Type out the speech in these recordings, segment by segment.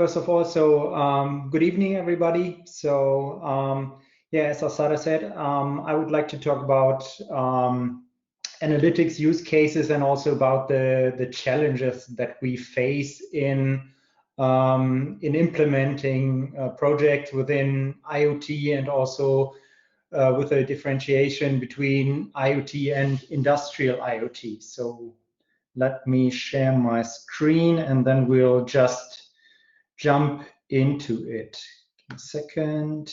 First of all, good evening, everybody. Yeah, as Sandra said, I would like to talk about analytics use cases and also about the challenges that we face in implementing projects within IoT and also with a differentiation between IoT and industrial IoT. So let me share my screen and then we'll just jump into it. Give me a second.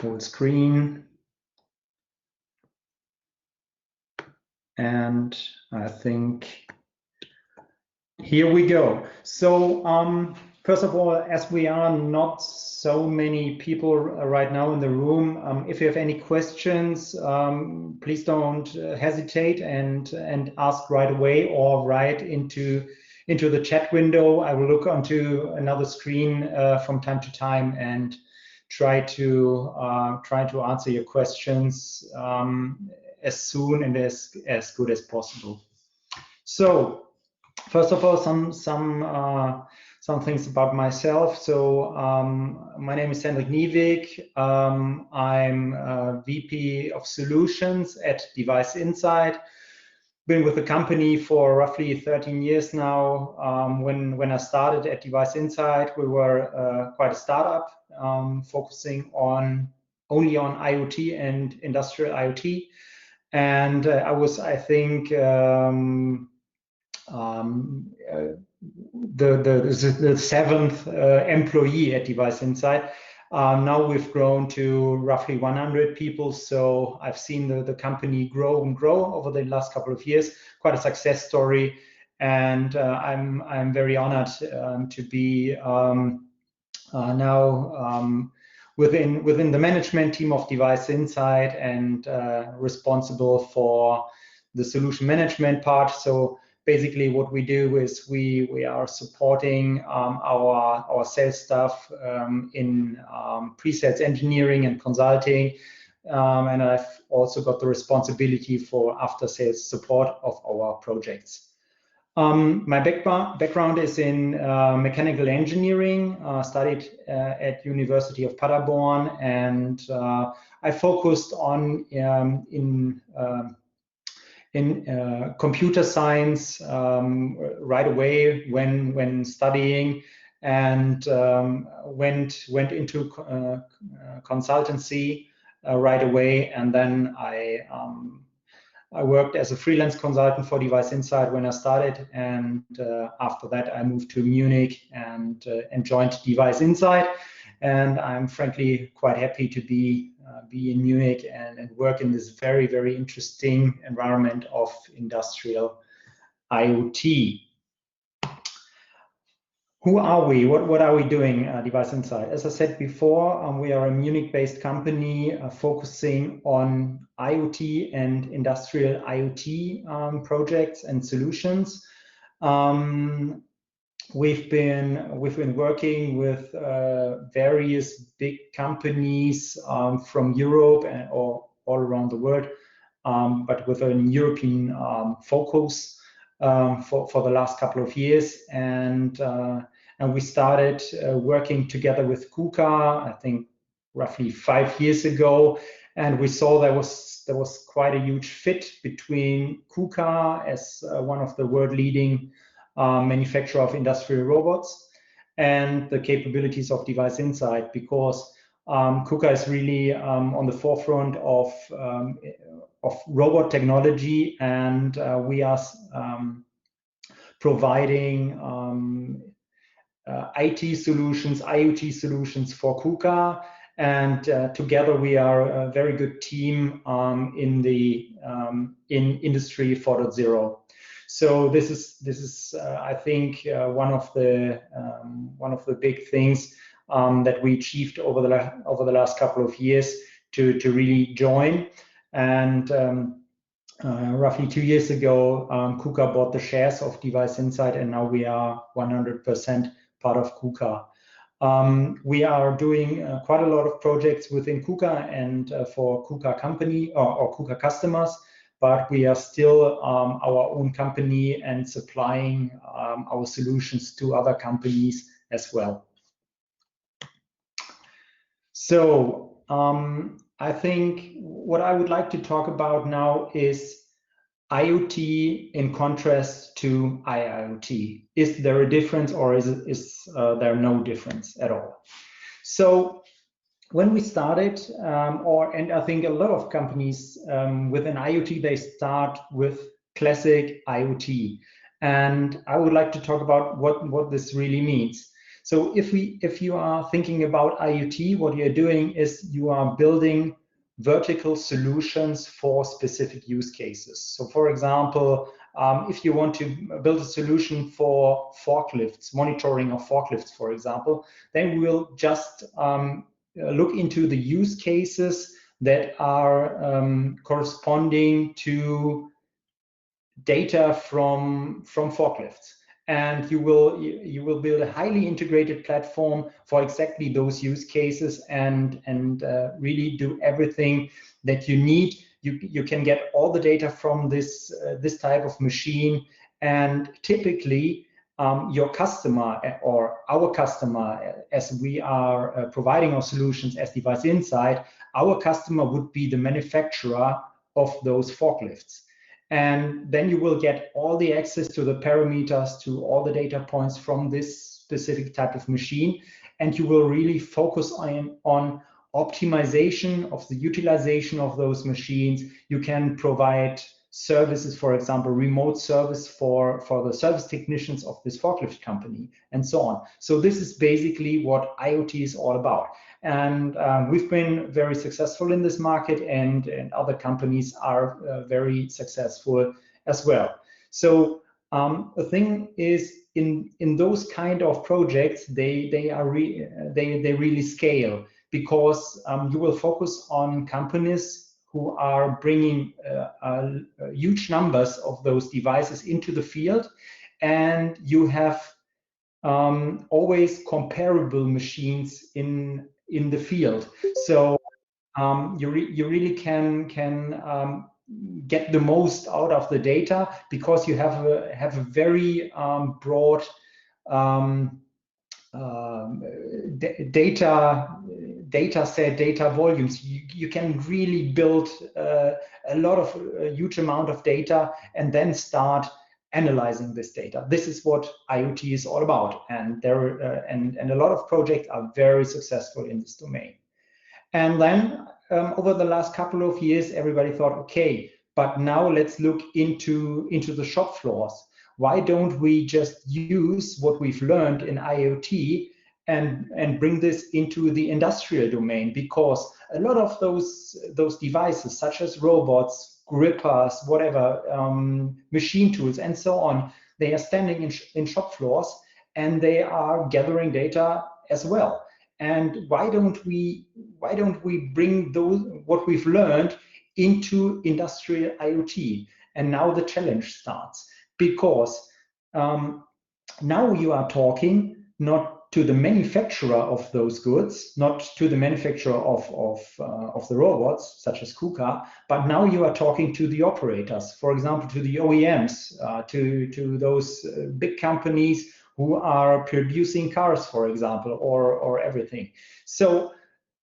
Whole screen. And I think here we go. So first of all, as we are not so many people right now in the room, if you have any questions, please don't hesitate and ask right away or write into the chat window. I will look onto another screen from time to time and try to answer your questions as soon and as good as possible. So first of all, some things about myself. So my name is Hendrik Nieweg. I'm VP of Solutions at Device Insight. Been with the company for roughly 13 years now. When I started at Device Insight, we were quite a startup, focusing only on IoT and industrial IoT. And I was, I think, the seventh employee at Device Insight. Now we've grown to roughly 100 people. So I've seen the company grow and grow over the last couple of years. Quite a success story, and I'm very honored to be now within the management team of Device Insight and responsible for the solution management part. So basically what we do is we are supporting our sales staff in pre-sales engineering and consulting. And I've also got the responsibility for after-sales support of our projects. My background is in mechanical engineering. Studied at University of Paderborn, and I focused on in computer science right away when studying, and went into consultancy right away, and then I worked as a freelance consultant for Device Insight when I started, and after that I moved to Munich and joined Device Insight. And I'm frankly quite happy to be in Munich and work in this very, very interesting environment of industrial IoT. Who are we? What are we doing, Device Insight? As I said before, we are a Munich-based company focusing on IoT and industrial IoT projects and solutions. We've been working with various big companies from Europe or all around the world, but with a European focus for the last couple of years. And we started working together with KUKA, I think roughly 5 years ago, and we saw there was quite a huge fit between KUKA as one of the world-leading manufacturer of industrial robots and the capabilities of Device Insight, because KUKA is really on the forefront of robot technology, and we are providing IT solutions, IoT solutions for KUKA, and together we are a very good team in Industry 4.0. So this is I think one of the big things that we achieved over the last couple of years to really join. And roughly 2 years ago, KUKA bought the shares of Device Insight, and now we are 100% part of KUKA. We are doing quite a lot of projects within KUKA and for KUKA company or KUKA customers. but we are still our own company and supplying our solutions to other companies as well. So I think what I would like to talk about now is IoT in contrast to IIoT. Is there a difference, or is there no difference at all? So when we started, and I think a lot of companies within IoT, they start with classic IoT. And I would like to talk about what this really means. So if you are thinking about IoT, what you're doing is you are building vertical solutions for specific use cases. So for example, if you want to build a solution for forklifts, monitoring of forklifts, for example, then we'll just look into the use cases that are corresponding to data from forklifts. And you will build a highly integrated platform for exactly those use cases and really do everything that you need. You can get all the data from this type of machine, and typically your customer or our customer, as we are providing our solutions as Device Insight, our customer would be the manufacturer of those forklifts. And then you will get all the access to the parameters, to all the data points from this specific type of machine. And you will really focus on optimization of the utilization of those machines. You can provide services, for example, remote service for the service technicians of this forklift company, and so on. So this is basically what IoT is all about. And we've been very successful in this market, and other companies are very successful as well. So the thing is, in those kind of projects, they really scale, because you will focus on companies who are bringing huge numbers of those devices into the field, and you have always comparable machines in the field. So you really can get the most out of the data, because you have a very broad data set, data volumes. You can really build a lot of huge amount of data and then start analyzing this data. This is what IoT is all about, and a lot of projects are very successful in this domain. And then over the last couple of years, everybody thought, okay, but now let's look into the shop floors. Why don't we just use what we've learned in IoT and bring this into the industrial domain? Because a lot of those devices, such as robots, grippers, whatever, machine tools, and so on, they are standing in shop floors, and they are gathering data as well. And why don't we bring what we've learned into industrial IoT? And now the challenge starts, because now you are talking not to the manufacturer of those goods, not to the manufacturer of the robots, such as KUKA, but now you are talking to the operators, for example, to the OEMs, to those big companies who are producing cars, for example, or everything. So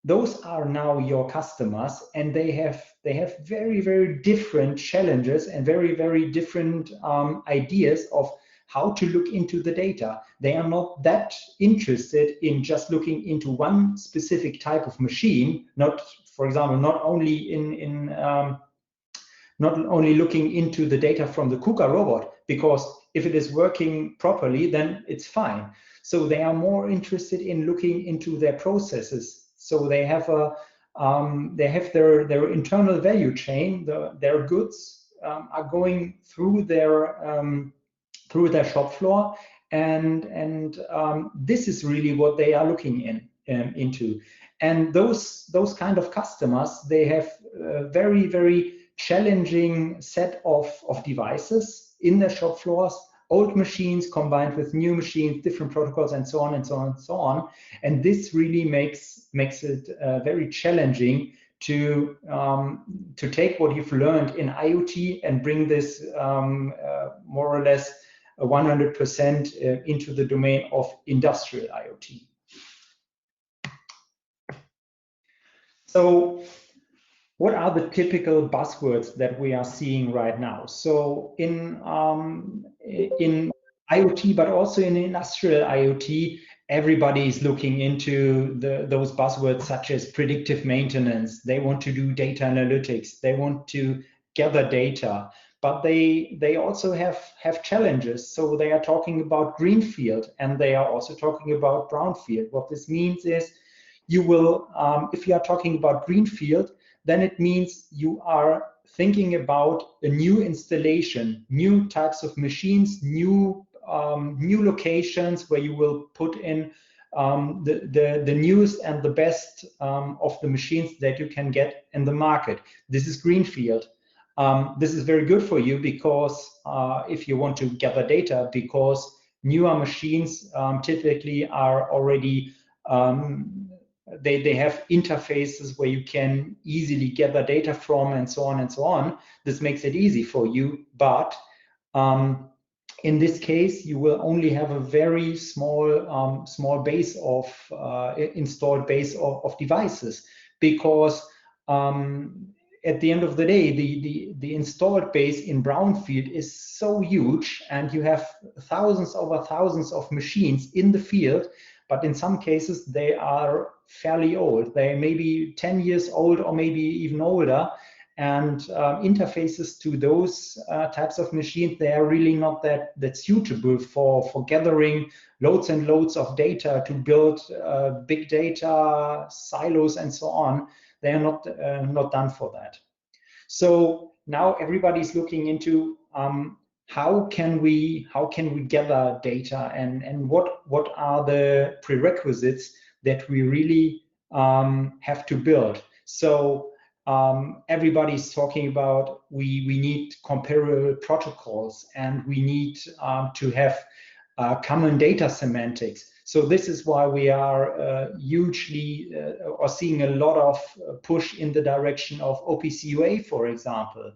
those are now your customers, and they have very, very different challenges and very, very different ideas of how to look into the data. They are not that interested in just looking into one specific type of machine, not, for example, not only looking into the data from the KUKA robot, because if it is working properly, then it's fine. So they are more interested in looking into their processes. So they have their internal value chain. Their goods are going through their shop floor, and this is really what they are looking into. And those kind of customers, they have a very, very challenging set of devices in their shop floors, old machines combined with new machines, different protocols, and so on and so on and so on. And this really makes it very challenging to take what you've learned in IoT and bring this more or less 100% into the domain of industrial IoT. So what are the typical buzzwords that we are seeing right now? So in IoT, but also in industrial IoT, everybody is looking into those buzzwords such as predictive maintenance. They want to do data analytics. They want to gather data, but they also have challenges. So they are talking about greenfield, and they are also talking about brownfield. What this means is you will, if you are talking about greenfield, then it means you are thinking about a new installation, new types of machines, new locations where you will put in the newest and the best of the machines that you can get in the market. This is greenfield. This is very good for you because if you want to gather data, because newer machines typically are already they have interfaces where you can easily gather data from, and so on and so on. This makes it easy for you, but in this case, you will only have a very small base of installed base of devices, because at the end of the day, the installed base in brownfield is so huge, and you have thousands over thousands of machines in the field. But in some cases, they are fairly old. They may be 10 years old or maybe even older. And interfaces to those types of machines, they are really not that suitable for gathering loads and loads of data to build big data silos and so on. They are not done for that. So now everybody's looking into how can we gather data, and what are the prerequisites that we really have to build. So everybody's talking about we need comparable protocols, and we need to have common data semantics. So this is why we are hugely or seeing a lot of push in the direction of OPC-UA, for example.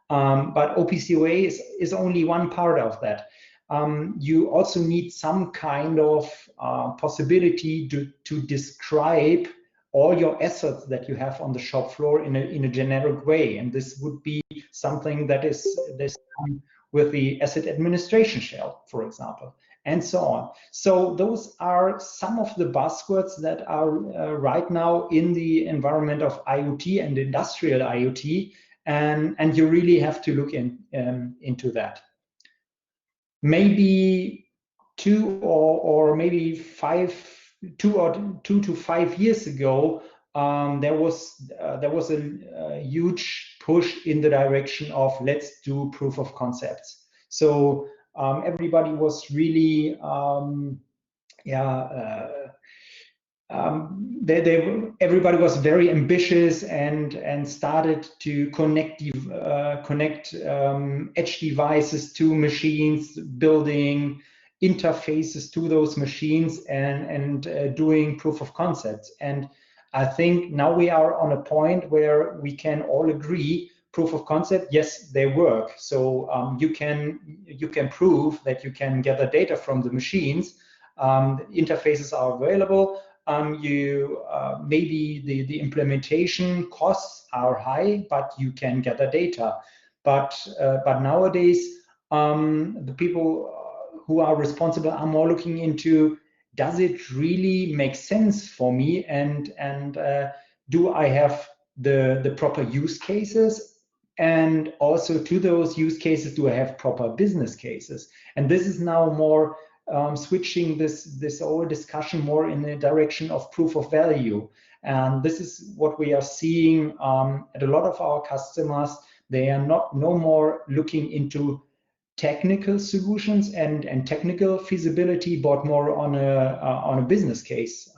But OPC-UA is only one part of that. You also need some kind of possibility to describe all your assets that you have on the shop floor in a generic way, and this would be something that is done with the asset administration shell, for example, and so on. So those are some of the buzzwords that are right now in the environment of IoT and industrial IoT, and you really have to look into that. Maybe 2 to 5 years ago, there was a huge push in the direction of let's do proof of concepts. So everybody was really everybody was very ambitious and started to connect edge devices to machines, building interfaces to those machines, and doing proof of concepts. And I think now we are on a point where we can all agree proof of concept, yes, they work. So you can prove that you can gather data from the machines. Interfaces are available. Maybe the implementation costs are high, but you can gather data. But nowadays, the people who are responsible are more looking into, does it really make sense for me, and do I have the proper use cases? And also to those use cases, do I have proper business cases? And this is now more switching this whole discussion more in the direction of proof of value. And this is what we are seeing at a lot of our customers. They are no more looking into technical solutions and technical feasibility, but more on a business case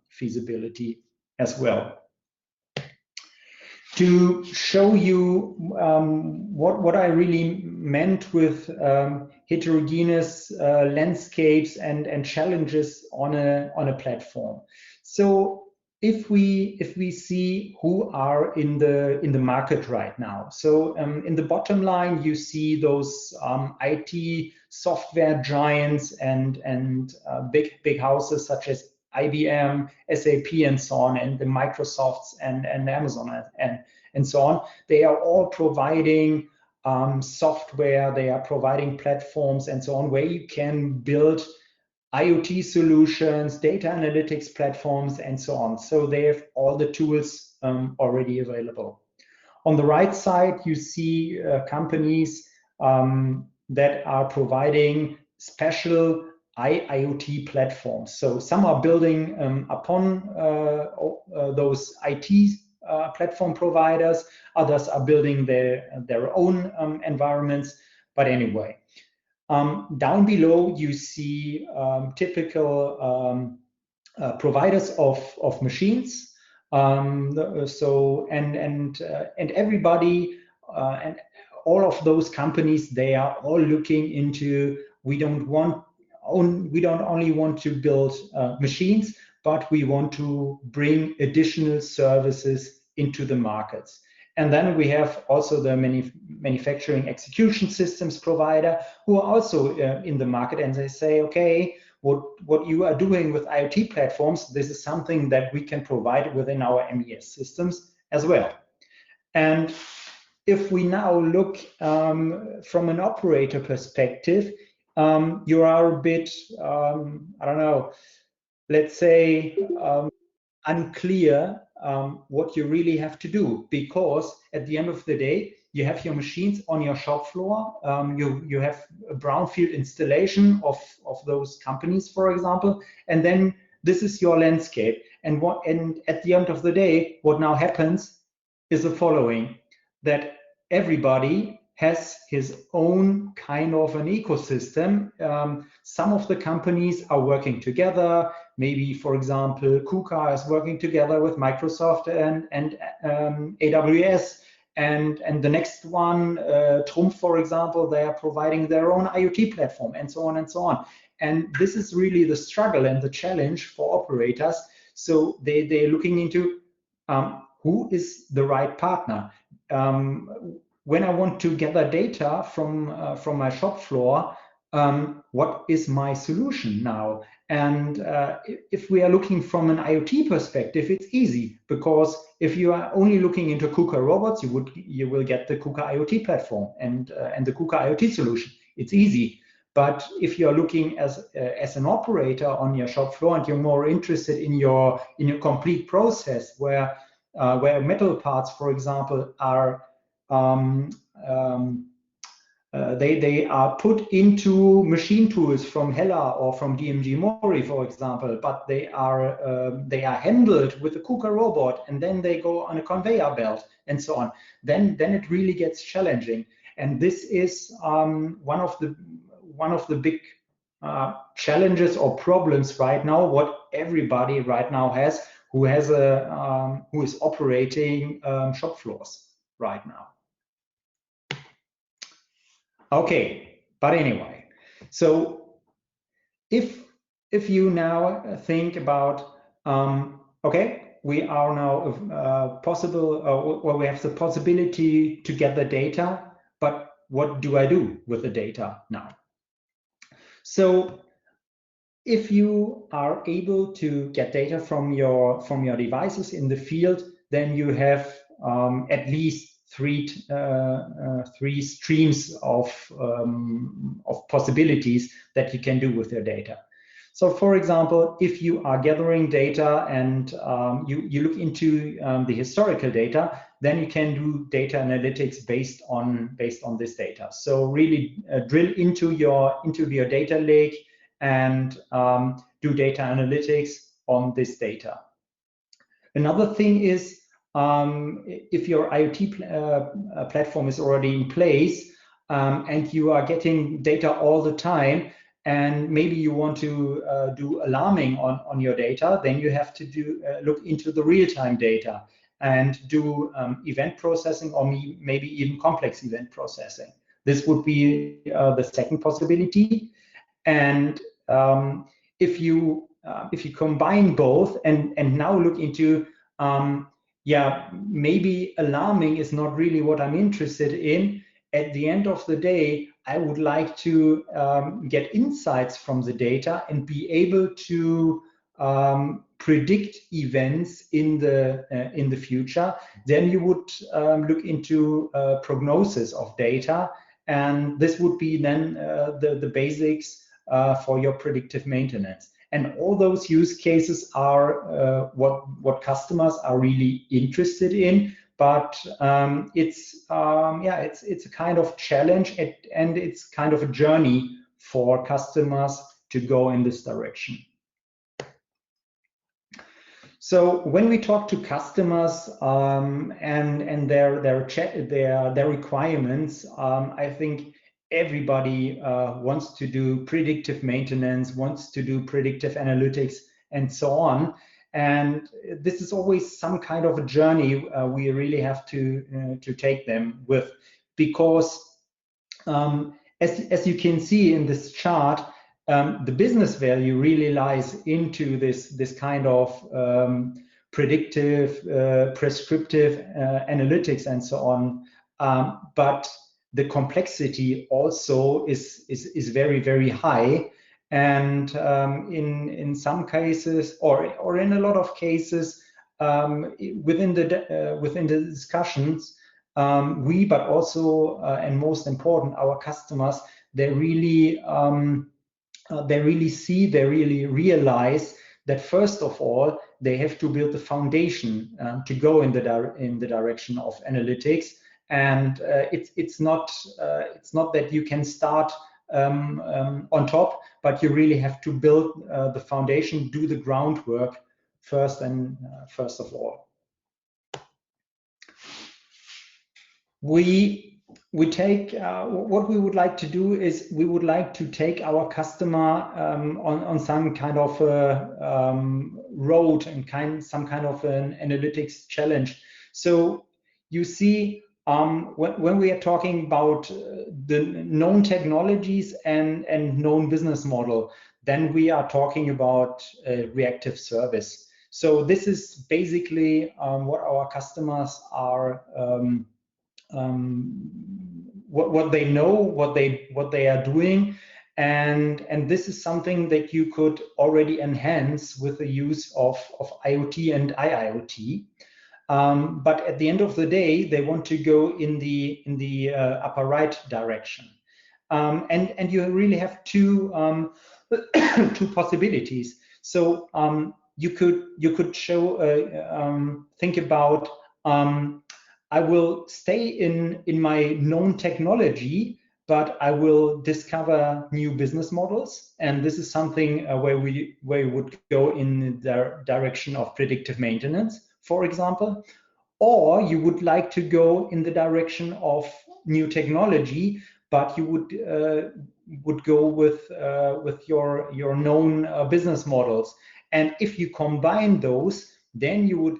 feasibility as well. To show you what I really meant with heterogeneous landscapes and challenges on a platform. So if we see who are in the market right now, so in the bottom line you see those IT software giants and big houses such as IBM, SAP, and so on, and the Microsofts and Amazon and so on. They are all providing software, they are providing platforms and so on, where you can build IoT solutions, data analytics platforms, and so on. So they have all the tools already available. On the right side, you see companies that are providing special IoT platforms. So some are building upon those IT platform providers, others are building their own environments. But anyway, down below you see typical providers of machines. So and everybody and all of those companies, they are all looking into, we don't only want to build machines, but we want to bring additional services into the markets. And then we have also the manufacturing execution systems provider who are also in the market, and they say, okay, what you are doing with IoT platforms, this is something that we can provide within our MES systems as well. And if we now look from an operator perspective, you are a bit, I don't know, let's say unclear what you really have to do, because at the end of the day, you have your machines on your shop floor, you have a brownfield installation of those companies, for example, and then this is your landscape. And at the end of the day, what now happens is the following, that everybody has his own kind of an ecosystem. Some of the companies are working together. Maybe, for example, KUKA is working together with Microsoft and AWS. And the next one, Trumpf, for example, they are providing their own IoT platform, and so on and so on. And this is really the struggle and the challenge for operators. So they're looking into who is the right partner. When I want to gather data from my shop floor, what is my solution now? And if we are looking from an IoT perspective, it's easy, because if you are only looking into KUKA robots, you will get the KUKA IoT platform and the KUKA IoT solution. It's easy. But if you are looking as an operator on your shop floor and you're more interested in your complete process, where metal parts, for example, are they are put into machine tools from Hella or from DMG Mori, for example, but they are handled with a KUKA robot, and then they go on a conveyor belt and so on. Then it really gets challenging, and this is one of the big challenges or problems right now. What everybody right now has who is operating shop floors right now. Okay, but anyway, so if you now think about, okay, we are now possible, or we have the possibility to get the data, but what do I do with the data now? So if you are able to get data from your devices in the field, then you have at least three streams of possibilities that you can do with your data. So, for example, if you are gathering data and you look into the historical data, then you can do data analytics based on this data. So really drill into your data lake and do data analytics on this data. Another thing is, if your IoT platform is already in place and you are getting data all the time, and maybe you want to do alarming on your data, then you have to look into the real-time data and do event processing, or maybe even complex event processing. This would be the second possibility. And if you if you combine both and now look into yeah, maybe alarming is not really what I'm interested in. At the end of the day, I would like to get insights from the data and be able to predict events in the future. Then you would look into prognosis of data, and this would be then the basics for your predictive maintenance. And all those use cases are what customers are really interested in. But it's a kind of challenge, and it's kind of a journey for customers to go in this direction. So when we talk to customers and their requirements, I think everybody wants to do predictive maintenance, wants to do predictive analytics, and so on. And this is always some kind of a journey we really have to take them with, because as you can see in this chart, the business value really lies into this kind of predictive, prescriptive analytics and so on. But the complexity also is very, very high. And in some cases, or in a lot of cases, within the discussions, we, but also and most important, our customers, they really realize that first of all they have to build the foundation to go in the direction of analytics, and it's not that you can start on top, but you really have to build the foundation, do the groundwork first of all. We take what we would like to do is we would like to take our customer on some kind of road and some kind of an analytics challenge. So you see, when we are talking about the known technologies and known business model, then we are talking about reactive service. So this is basically what our customers are. What they know, what they are doing, and this is something that you could already enhance with the use of IoT and IIoT. But at the end of the day, they want to go in the upper right direction, and you really have two two possibilities. So you could think about. I will stay in my known technology, but I will discover new business models. And this is something where we would go in the direction of predictive maintenance, for example. Or you would like to go in the direction of new technology, but you would go with your known business models. And if you combine those, then you would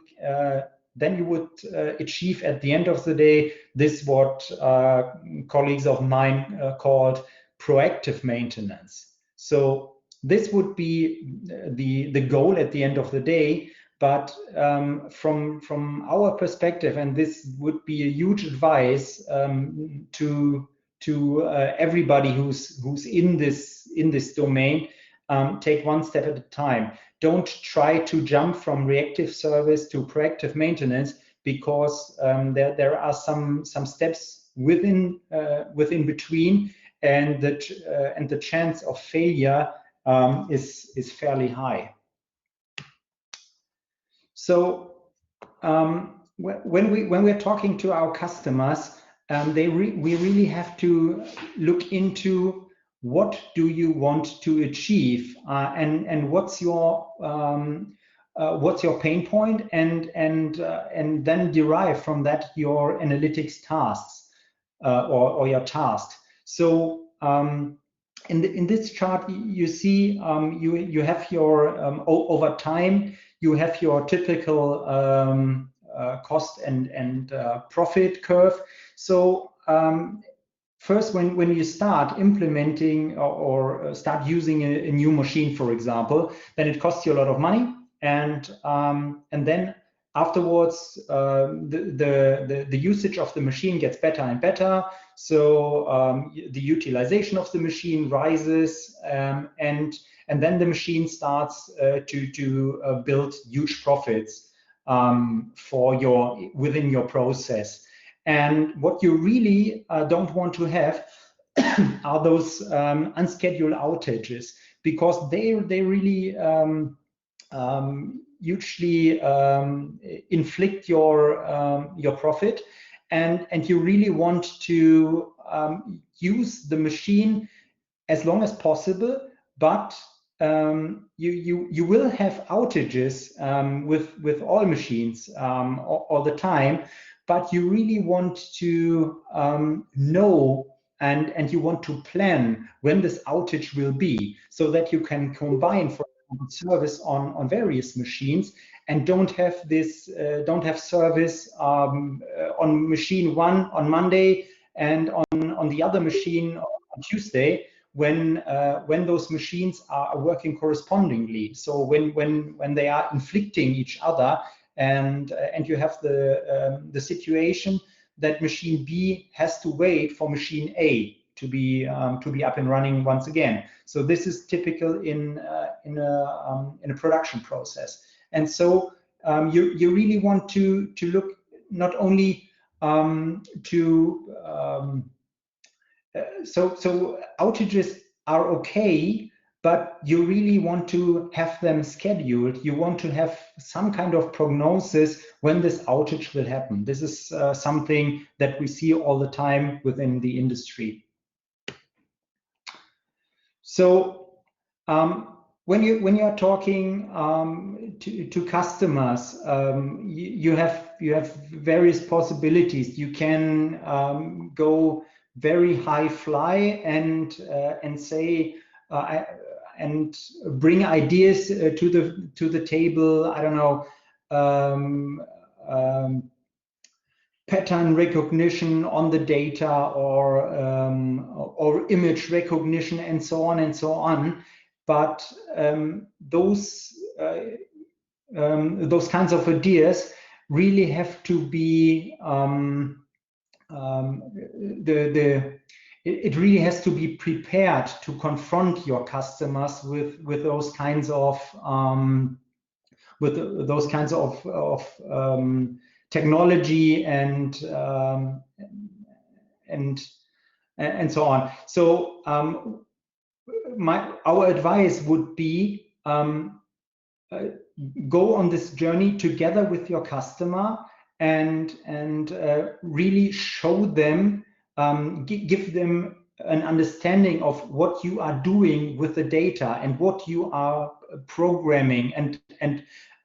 achieve at the end of the day this what colleagues of mine called proactive maintenance. So this would be the goal at the end of the day. But from our perspective, and this would be a huge advice to everybody who's in this domain, take one step at a time. Don't try to jump from reactive service to proactive maintenance, because there are some steps within between, and the chance of failure is fairly high. So when we're talking to our customers, we really have to look into what do you want to achieve, and what's your pain point, and then derive from that your analytics tasks or your task. So in this chart you see you have your over time you have your typical cost and profit curve. So first, when you start implementing or start using a new machine, for example, then it costs you a lot of money, and then afterwards the usage of the machine gets better and better. So the utilization of the machine rises, and then the machine starts to build huge profits within your process. And what you really don't want to have are those unscheduled outages, because they really hugely inflict your profit, and you really want to use the machine as long as possible, but you will have outages with all machines all the time, but you really want to know and you want to plan when this outage will be, so that you can combine, for example, service on various machines, and don't have service on machine 1 on Monday and on the other machine on Tuesday, when those machines are working correspondingly. So when they are inflicting each other, and you have the situation that machine B has to wait for machine A to be up and running once again. So this is typical in a production process. And so you really want to look not only so outages are okay, but you really want to have them scheduled. You want to have some kind of prognosis when this outage will happen. This is something that we see all the time within the industry. So when you are talking to customers, you have various possibilities. You can go very high fly and say and bring ideas to the table. I don't know, pattern recognition on the data, or image recognition, and so on and so on. But those kinds of ideas really have to be it really has to be prepared to confront your customers with those kinds of technology and so on. So our advice would be go on this journey together with your customer, and really show them, give them an understanding of what you are doing with the data and what you are programming, and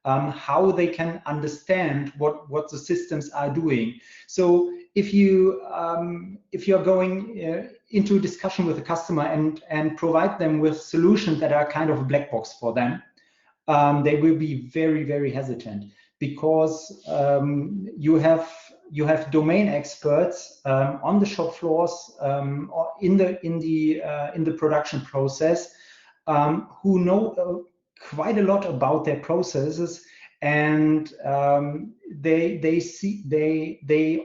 how they can understand what the systems are doing. So if you're going into a discussion with a customer and provide them with solutions that are kind of a black box for them, they will be very, very hesitant, because you have domain experts on the shop floors, or in the production process, who know quite a lot about their processes, and they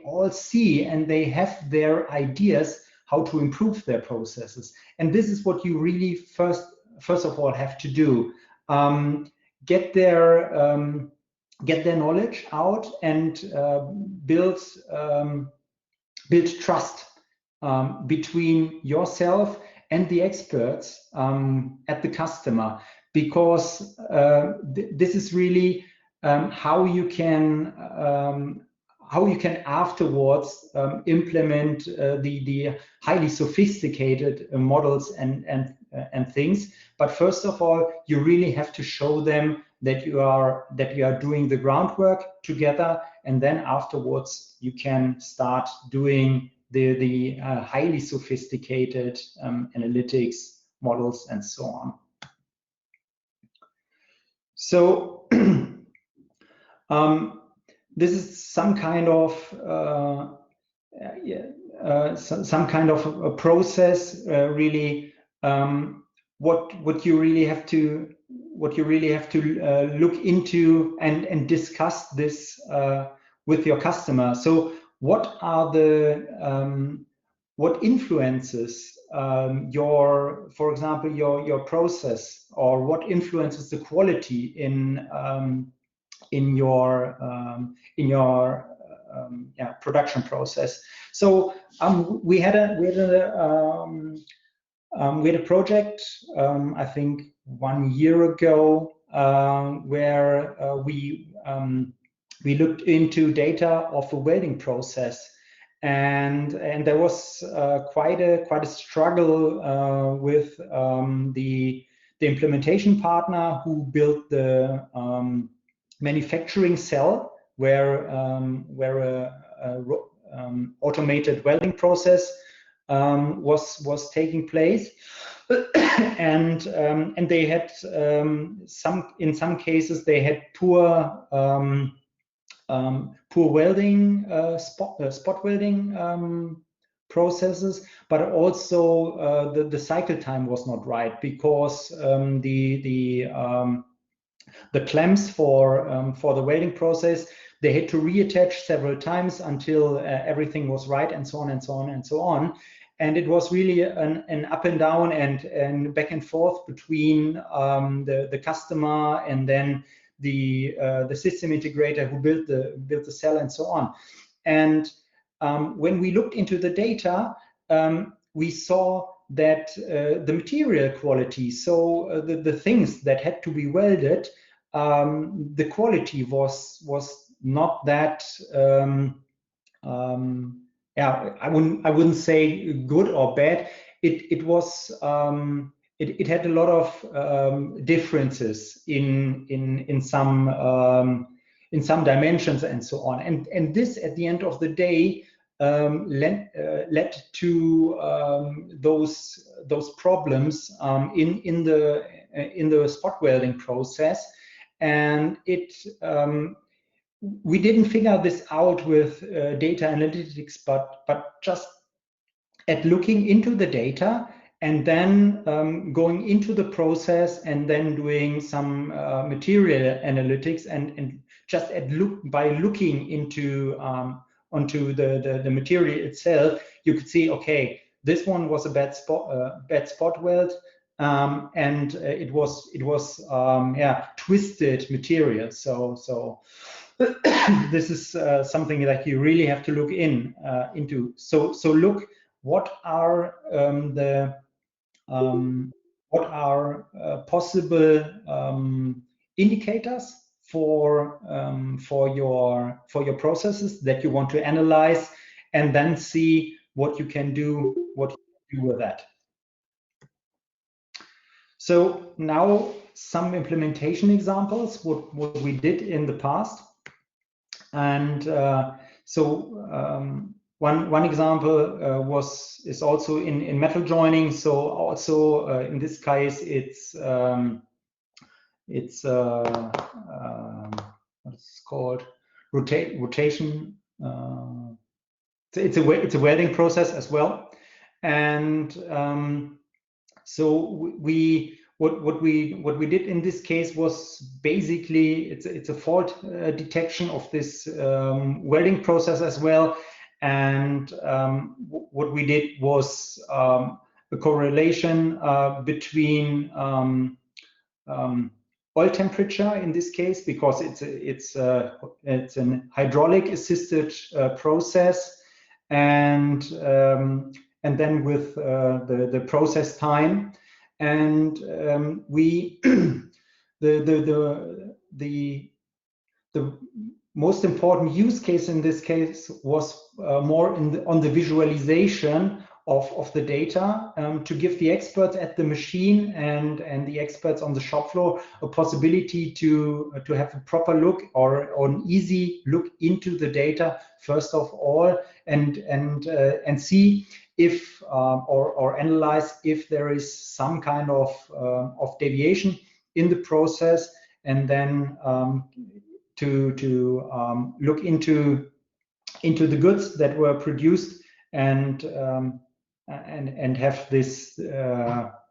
all see and they have their ideas how to improve their processes. And this is what you really first of all have to do. Get their knowledge out, and build trust between yourself and the experts at the customer, because this is really how you can afterwards implement the highly sophisticated models and things. But first of all, you really have to show them that you are doing the groundwork together, and then afterwards you can start doing the highly sophisticated analytics models and so on. So this is some kind of some kind of a process, really, what you really have to look into and discuss this with your customer. So what are the what influences for example, your process, or what influences the quality in your production process. So we had a project, I think 1 year ago, where we looked into data of a welding process, and there was quite a struggle with the implementation partner who built the manufacturing cell where automated welding process was taking place, and they had in some cases they had poor welding spot welding processes, but also the cycle time was not right, because the clamps for the welding process, they had to reattach several times until everything was right, and so on and so on and so on. And it was really an up and down and back and forth between the customer and then the system integrator who built the cell, and so on. And when we looked into the data, we saw that the material quality, so the things that had to be welded, the quality was not that. I wouldn't say good or bad. It was. It had a lot of differences in some dimensions and so on. And this, at the end of the day, led to those problems in the spot welding process. And we didn't figure this out with data analytics, but just at looking into the data, and then going into the process, and then doing some material analytics, and just by looking into onto the material itself, you could see, okay, this one was a bad spot weld, and it was twisted material. So this is something that you really have to look into. So look, what are possible indicators for your processes that you want to analyze, and then see what you can do with that. So now some implementation examples, what we did in the past. And one example is also in metal joining. So also in this case, it's what's called rotation. It's a welding process as well. And so what we did in this case was basically it's a fault detection of this welding process as well. And what we did was a correlation between oil temperature in this case, because it's an hydraulic assisted process, and then with the process time. And the most important use case in this case was more on the visualization of the data, to give the experts at the machine and the experts on the shop floor a possibility to have a proper look, or an easy look into the data first of all, and see if or analyze if there is some kind of deviation in the process, and then to look into the goods that were produced and have this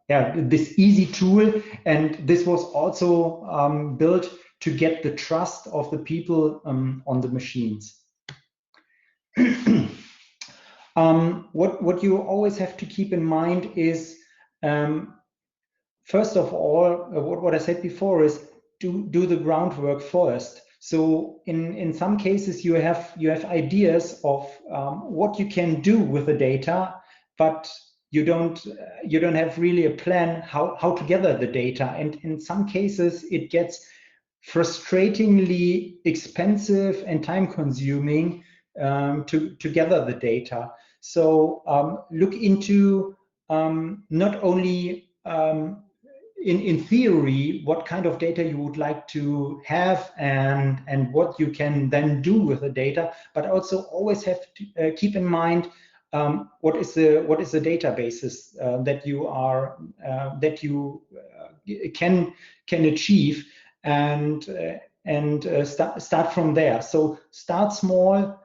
this easy tool. And this was also built to get the trust of the people on the machines. What you always have to keep in mind is, first of all, what I said before is do the groundwork first. So in some cases you have ideas of what you can do with the data, but you don't have really a plan how to gather the data. And in some cases it gets frustratingly expensive and time consuming to gather the data. So look into not only in theory what kind of data you would like to have and what you can then do with the data, but also always have to keep in mind what is the databases that you are can achieve, and start from there. So start small,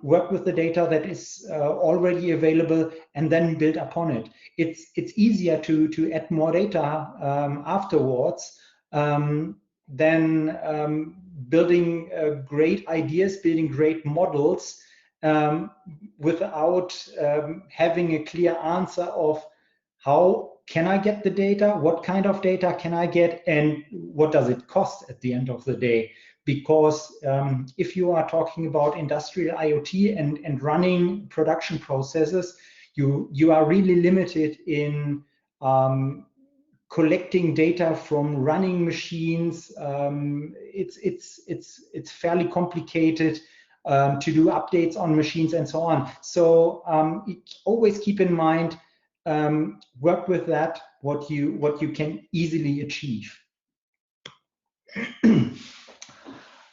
work with the data that is already available, and then build upon it. It's easier to add more data afterwards than building great ideas, building great models without having a clear answer of how can I get the data, what kind of data can I get, and what does it cost at the end of the day. Because if you are talking about industrial IoT and running production processes, you are really limited in collecting data from running machines. It's fairly complicated to do updates on machines and so on. So always keep in mind, work with that, what you can easily achieve.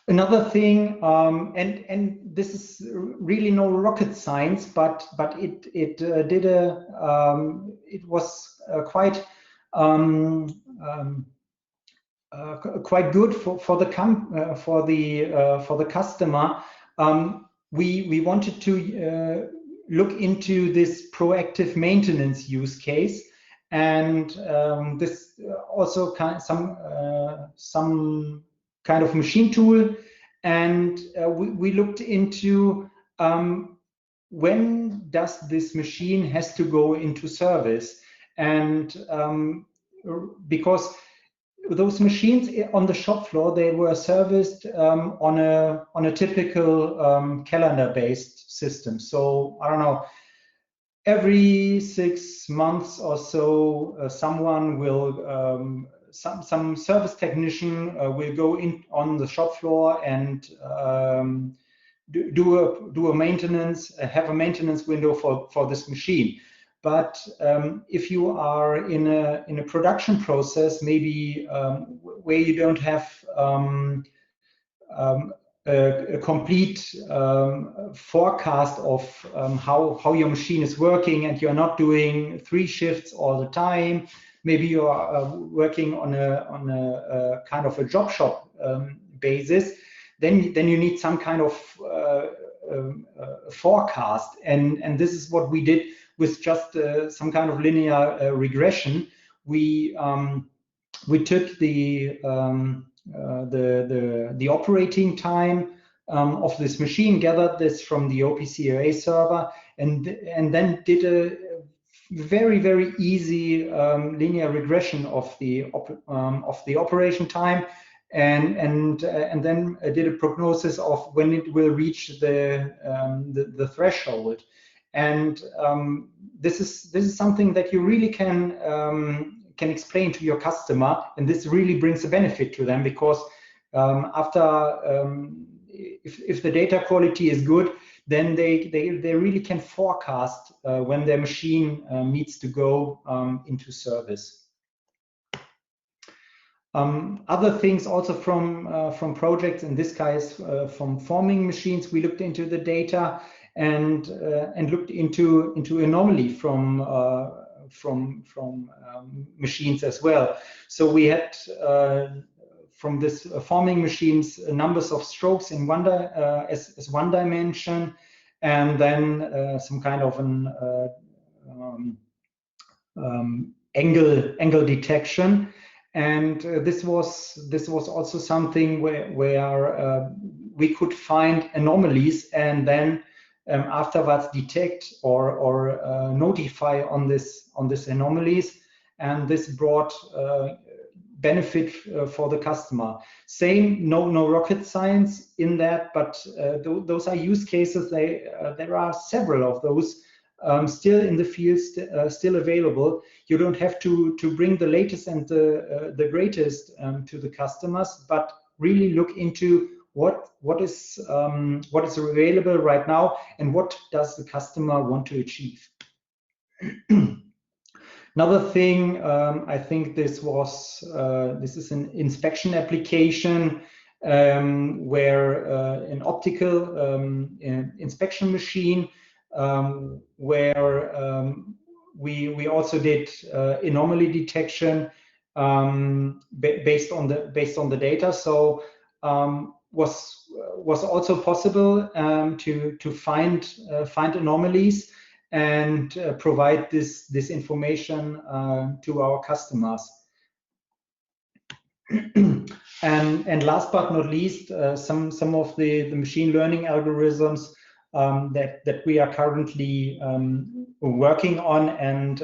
Another thing, and this is really no rocket science, but it was quite good for the customer. We wanted to look into this proactive maintenance use case, and this also some kind of machine tool, and we looked into when does this machine has to go into service, and because those machines on the shop floor, they were serviced on a typical calendar-based system. So I don't know, every 6 months or so, someone will some service technician will go in on the shop floor and do a maintenance, have a maintenance window for this machine. But if you are in a production process, maybe where you don't have a complete forecast of how your machine is working, and you're not doing 3 shifts all the time, maybe you are working on a kind of a job shop basis, then you need some kind of forecast, and this is what we did with just some kind of linear regression. We took the operating time of this machine, gathered this from the OPC array server, and then did a very easy linear regression of the operation time, and then did a prognosis of when it will reach the threshold. And this is something that you really can explain to your customer, and this really brings a benefit to them, because after if the data quality is good, then they really can forecast when their machine needs to go into service. Other things also from projects, in this case from forming machines, we looked into the data and looked into Anomaly from machines as well. So we had from this forming machines numbers of strokes in as one dimension, and then some kind of an angle detection. And this was also something where we could find anomalies and then afterwards detect or notify on this anomalies, and this brought benefit for the customer. Same, no rocket science in that, but those are use cases. There are several of those still in the field, still available. You don't have to bring the latest and the greatest to the customers, but really look into what is available right now and what does the customer want to achieve. Another thing, I think this is an inspection application where an optical inspection machine where we also did anomaly detection based on the data. So was also possible to find anomalies and provide this information to our customers. And last but not least, some of the machine learning algorithms that we are currently working on, and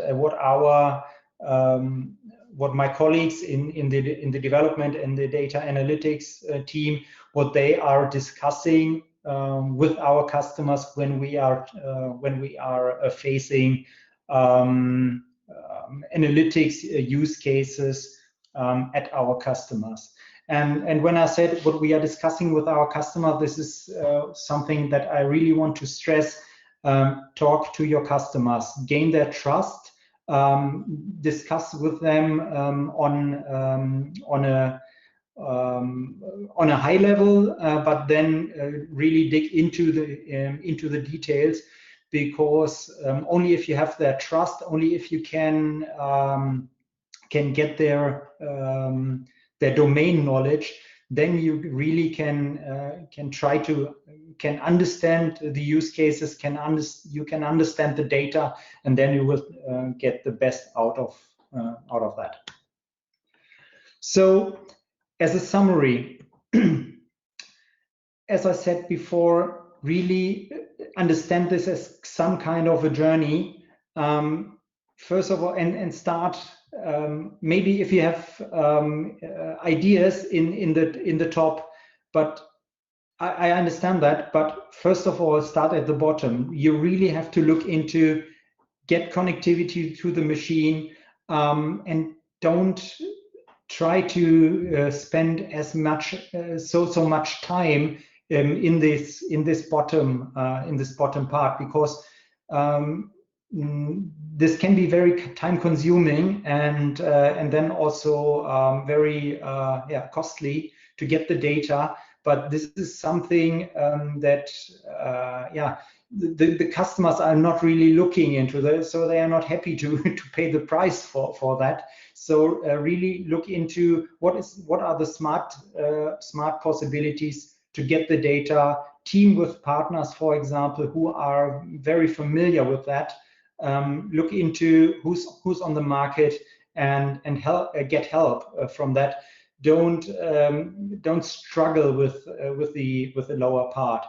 what my colleagues in the development and the data analytics team, what they are discussing with our customers when we are facing analytics use cases at our customers. And when I said what we are discussing with our customer, this is something that I really want to stress. Talk to your customers, gain their trust, discuss with them on a high level, but then really dig into the details, because only if you have their trust, only if you can get their domain knowledge, then you really can try to understand the use cases, you can understand the data, and then you will get the best out of that. So, as a summary, as I said before, really understand this as some kind of a journey. First of all, and start. Maybe if you have ideas in the top, but I understand that. But first of all, start at the bottom. You really have to look into get connectivity to the machine, and don't try to spend as much so much time in this bottom part, because this can be very time consuming and then also very costly to get the data. But this is something that the customers are not really looking into this, so they are not happy to pay the price for that. So really look into what are the smart possibilities to get the data. Team with partners, for example, who are very familiar with that. Look into who's on the market and get help from that. Don't struggle with the lower part.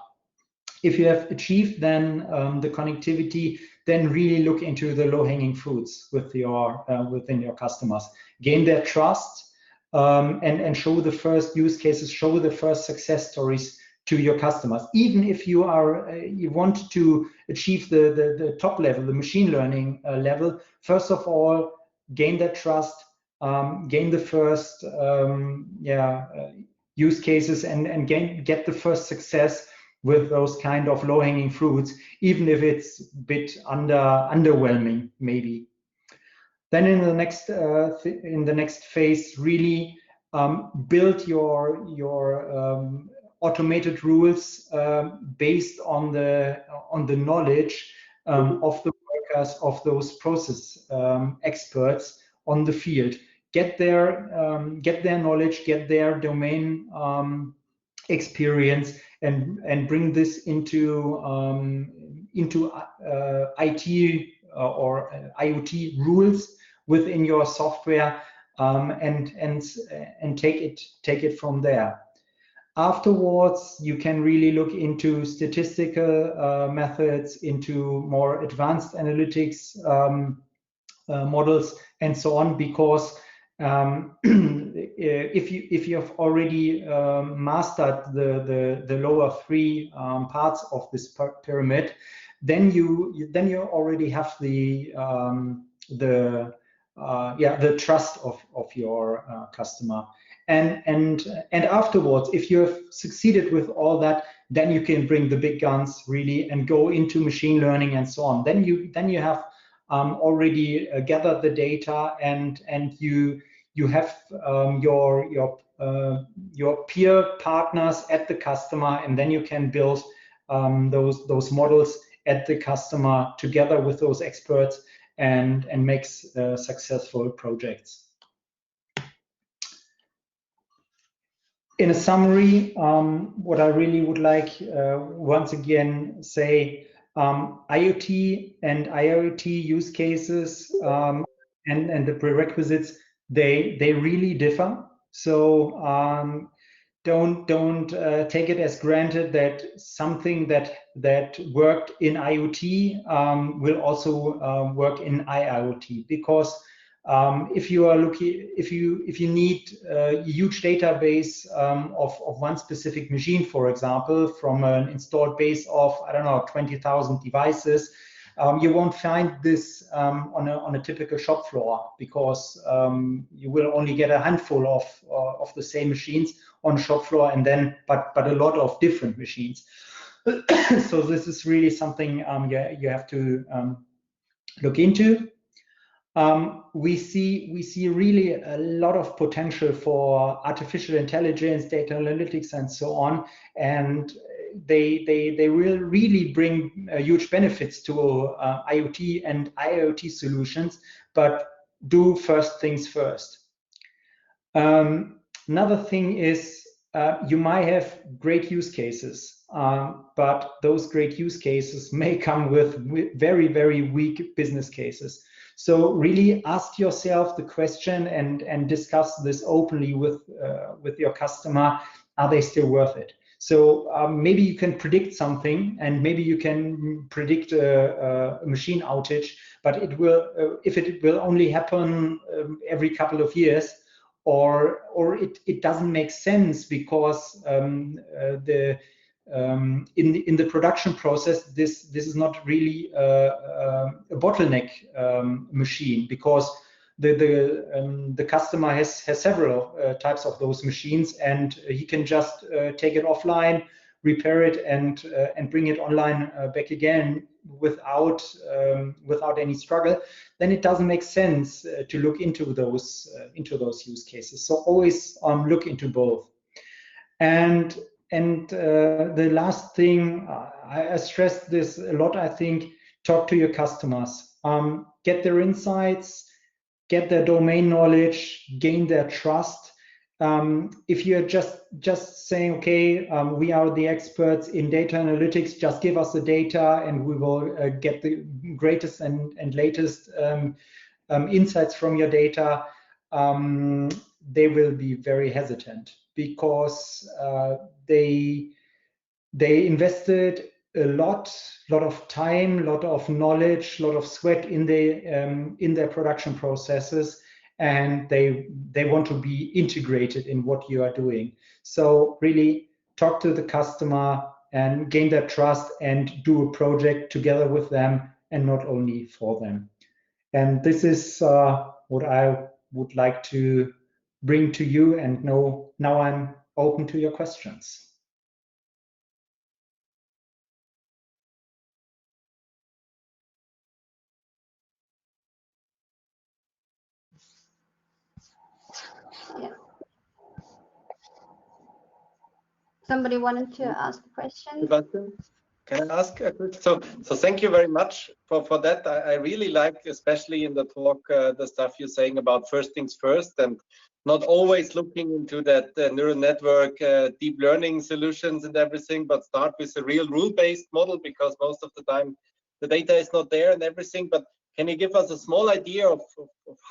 If you have achieved then the connectivity, then really look into the low-hanging fruits within your customers. Gain their trust and show the first use cases, show the first success stories to your customers. Even if you want to achieve the top level, the machine learning level, first of all, gain that trust, gain the first use cases, and get the first success with those kind of low-hanging fruits, even if it's a bit underwhelming, maybe. Then in the next phase, really build your automated rules based on the knowledge of the workers, of those process experts on the field. Get their knowledge, get their domain experience and bring this into IT or IoT rules within your software, and take it from there. Afterwards, you can really look into statistical methods, into more advanced analytics models, and so on, because if you have already mastered the lower three parts of this pyramid, then you already have the trust of your customer. And afterwards, if you have succeeded with all that, then you can bring the big guns really and go into machine learning and so on. Then you have already gathered the data, and you have your peer partners at the customer, and then you can build those models at the customer together with those experts and make successful projects. In a summary, what I really would like once again say, IoT and IIoT use cases and the prerequisites, they really differ. So don't take it as granted that something that worked in IoT will also work in IIoT, because if you need a huge database of one specific machine, for example, from an installed base of, I don't know, 20,000 devices, you won't find this on a typical shop floor, because you will only get a handful of the same machines on shop floor, and then but a lot of different machines. So this is really something you have to look into. We see really a lot of potential for artificial intelligence, data analytics, and so on, and they will really bring huge benefits to IoT and IIoT solutions, but do first things first. Another thing is you might have great use cases, but those great use cases may come with very, very weak business cases. So really ask yourself the question and discuss this openly with your customer. Are they still worth it? So maybe you can predict something, and maybe you can predict a machine outage, but it will if it will only happen every couple of years, or it doesn't make sense because in the production process, this is not really a bottleneck machine, because the customer has several types of those machines, and he can just take it offline, repair it, and bring it online back again without any struggle. Then it doesn't make sense to look into those use cases. So always look into both. And the last thing, I stress this a lot, I think, talk to your customers, get their insights, get their domain knowledge, gain their trust. If you're just saying, okay, we are the experts in data analytics, just give us the data and we will get the greatest and latest insights from your data, they will be very hesitant, because they invested a lot of time, lot of knowledge, lot of sweat in their production processes, and they want to be integrated in what you are doing. So really talk to the customer and gain their trust, and do a project together with them and not only for them. And this is what I would like to bring to you, and now I'm open to your questions. Yeah. Somebody wanted to ask a question? Sebastian, can I ask a quick? So thank you very much for that. I really like, especially in the talk, the stuff you're saying about first things first, and not always looking into that neural network, deep learning solutions and everything, but start with a real rule-based model, because most of the time the data is not there and everything. But can you give us a small idea of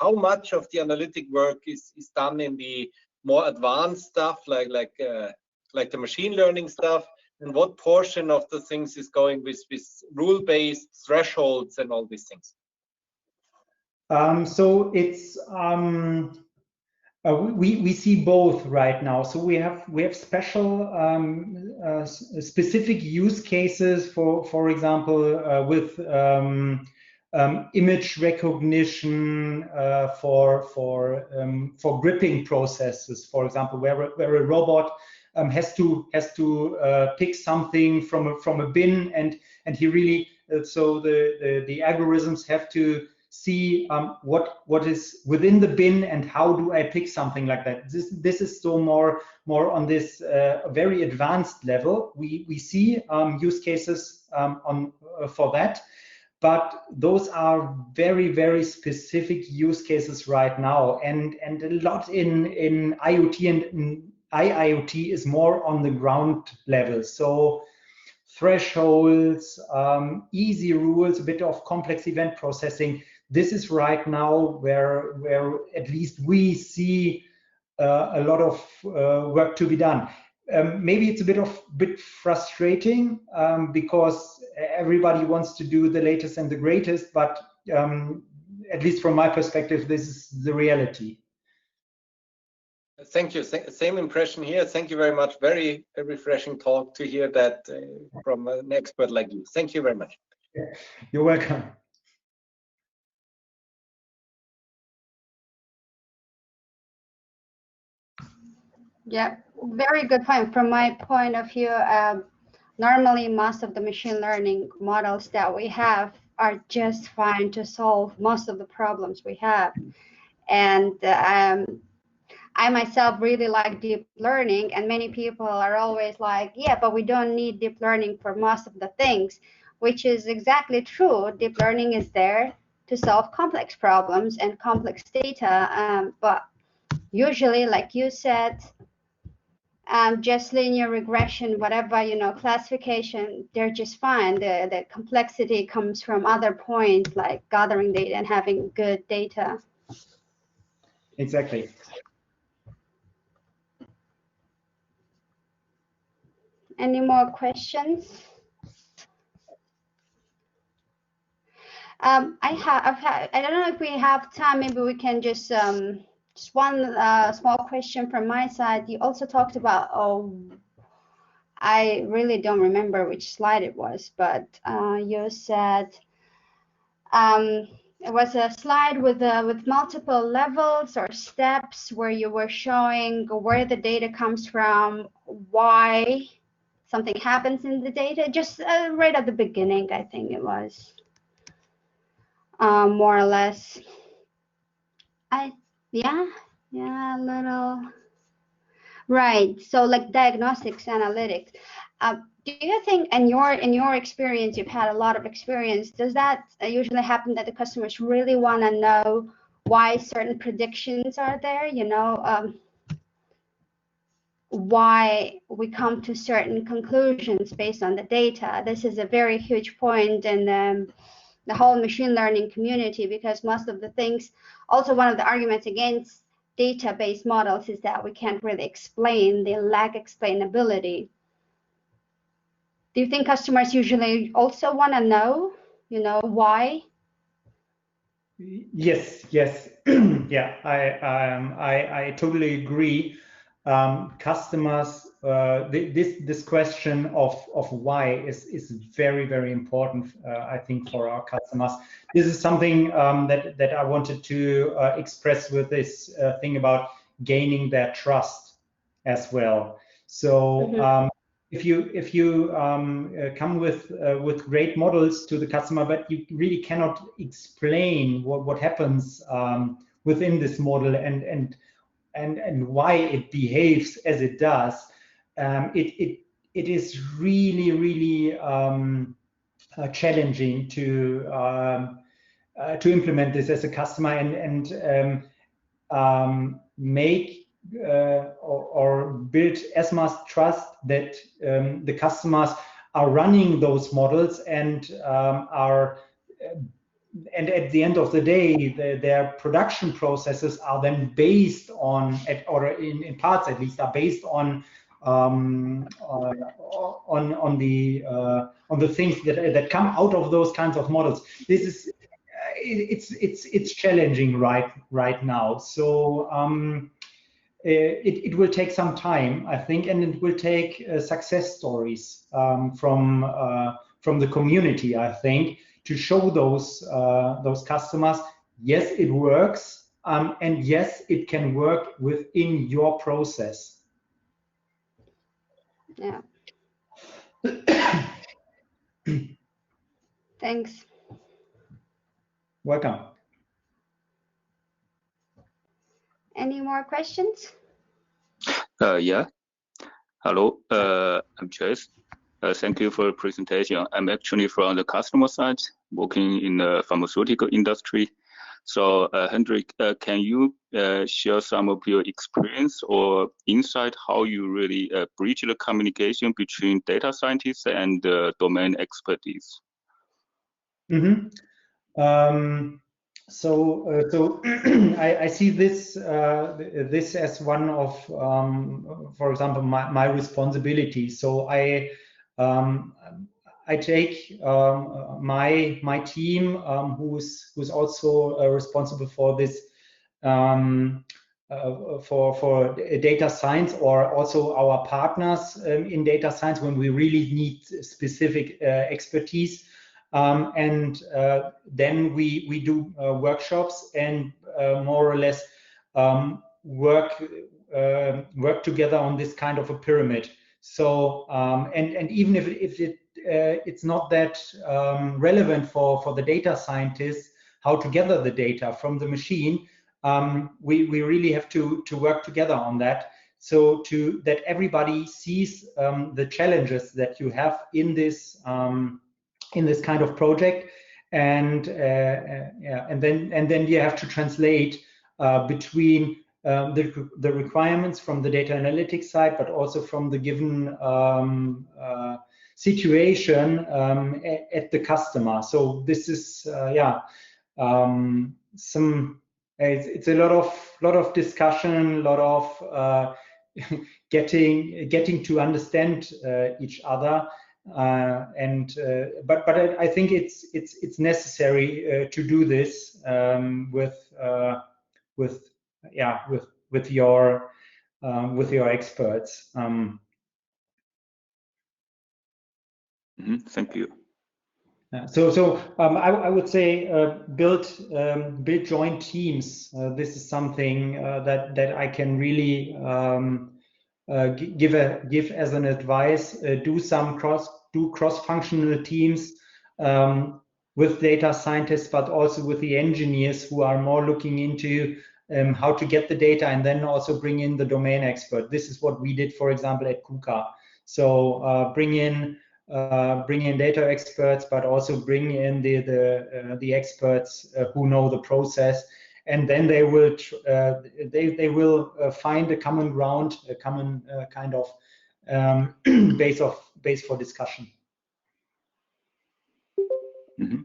how much of the analytic work is done in the more advanced stuff, like the machine learning stuff, and what portion of the things is going with rule-based thresholds and all these things? So it's we see both right now. So we have special specific use cases for example with image recognition for gripping processes, for example, where a robot has to pick something from a bin, and he really so the algorithms have to see what is within the bin and how do I pick something like that. This is still more on this very advanced level. We see use cases for that, but those are very specific use cases right now, and a lot in IoT and in IIoT is more on the ground level. So thresholds, easy rules, a bit of complex event processing. This is right now where at least we see a lot of work to be done. Maybe it's a bit frustrating because everybody wants to do the latest and the greatest, but at least from my perspective, this is the reality. Thank you. Same impression here. Thank you very much. Very refreshing talk to hear that from an expert like you. Thank you very much. You're welcome. Yeah, very good point. From my point of view, normally most of the machine learning models that we have are just fine to solve most of the problems we have. And I myself really like deep learning, and many people are always like, yeah, but we don't need deep learning for most of the things, which is exactly true. Deep learning is there to solve complex problems and complex data, but usually, like you said, just linear regression, whatever, classification, they're just fine. The complexity comes from other points, like gathering data and having good data. Exactly. Any more questions? I don't know if we have time. Maybe we can just one small question from my side. You also talked about, I really don't remember which slide it was, but you said it was a slide with multiple levels or steps where you were showing where the data comes from, why something happens in the data, just right at the beginning, I think it was, more or less. Yeah, a little. Right. So like diagnostics, analytics. Do you think, in your experience, you've had a lot of experience, does that usually happen that the customers really want to know why certain predictions are there? Why we come to certain conclusions based on the data? This is a very huge point in the whole machine learning community, because most of the things, also one of the arguments against database models is that we can't really explain, they lack explainability. Do you think customers usually also want to know, why? Yes. Yeah, I totally agree. Customers, this question of why is very important, I think, for our customers. This is something that I wanted to express with this thing about gaining their trust as well. So if you come with great models to the customer, but you really cannot explain what happens within this model and why it behaves as it does, it is really challenging to implement this as a customer, and make or build as much trust that the customers are running those models and and at the end of the day, their production processes are then based on, or in parts at least, are based on the things that come out of those kinds of models. This is it's challenging right now. So it will take some time, I think, and it will take success stories from the community, I think, to show those customers, yes, it works, and yes, it can work within your process. Yeah. Thanks. Welcome. Any more questions? Yeah. Hello, I'm Chase. Thank you for the presentation. I'm actually from the customer side, working in the pharmaceutical industry. So, Hendrik, can you share some of your experience or insight how you really bridge the communication between data scientists and domain expertise? Mm-hmm. So I see this this as one of, for example, my responsibility. So I take my team, who's also responsible for this for data science, or also our partners in data science when we really need specific expertise. And then we do workshops and more or less work together on this kind of a pyramid. So and even if it's not that relevant for the data scientists how to gather the data from the machine, we really have to work together on that. So that everybody sees the challenges that you have in this kind of project, and yeah, and then you have to translate between the requirements from the data analytics side, but also from the given situation at the customer. So this is yeah, it's a lot of discussion, a lot of getting to understand each other. But I think it's necessary to do this with your experts. Thank you. So I would say build joint teams. This is something that I can really give as an advice. Do cross-functional teams with data scientists, but also with the engineers who are more looking into how to get the data, and then also bring in the domain expert. This is what we did, for example, at KUKA. So bring in data experts, but also bring in the experts who know the process, and then they will find a common ground, a common kind of base for discussion. Mm-hmm.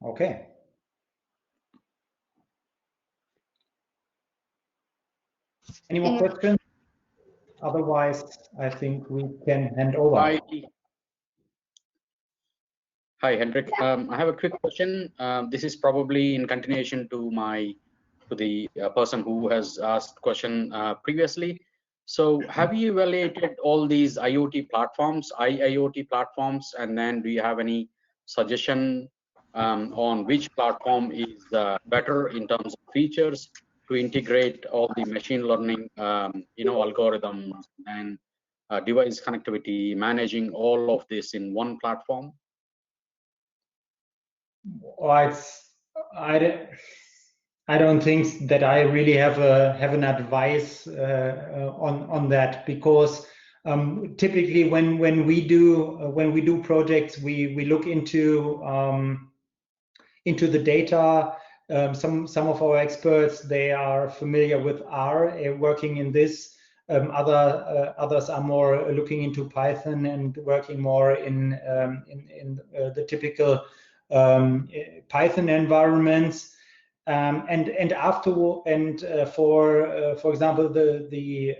Okay. Any more questions? Otherwise, I think we can hand over. Hi, Hendrik. I have a quick question. This is probably in continuation to the person who has asked question previously. So have you evaluated all these IoT platforms, IIoT platforms, and then do you have any suggestion on which platform is better in terms of features to integrate all the machine learning, algorithms and device connectivity, managing all of this in one platform? Well, I don't think that I really have an advice on that, because Typically, when we do projects, we look into the data. Some of our experts, they are familiar with R, working in this. Others are more looking into Python and working more in the typical Python environments. For example, the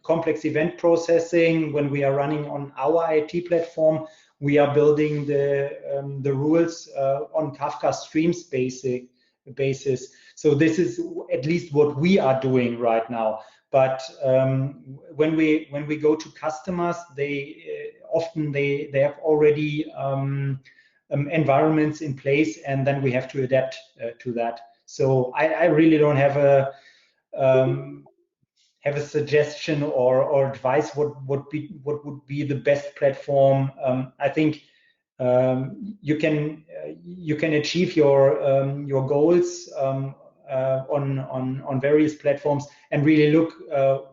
complex event processing, when we are running on our IoT platform, we are building the rules on Kafka Streams basis. So this is at least what we are doing right now. But when we go to customers, they often they have already environments in place, and then we have to adapt to that. So I really don't have a suggestion or advice what would be the best platform. I think you can achieve your goals on various platforms, and really look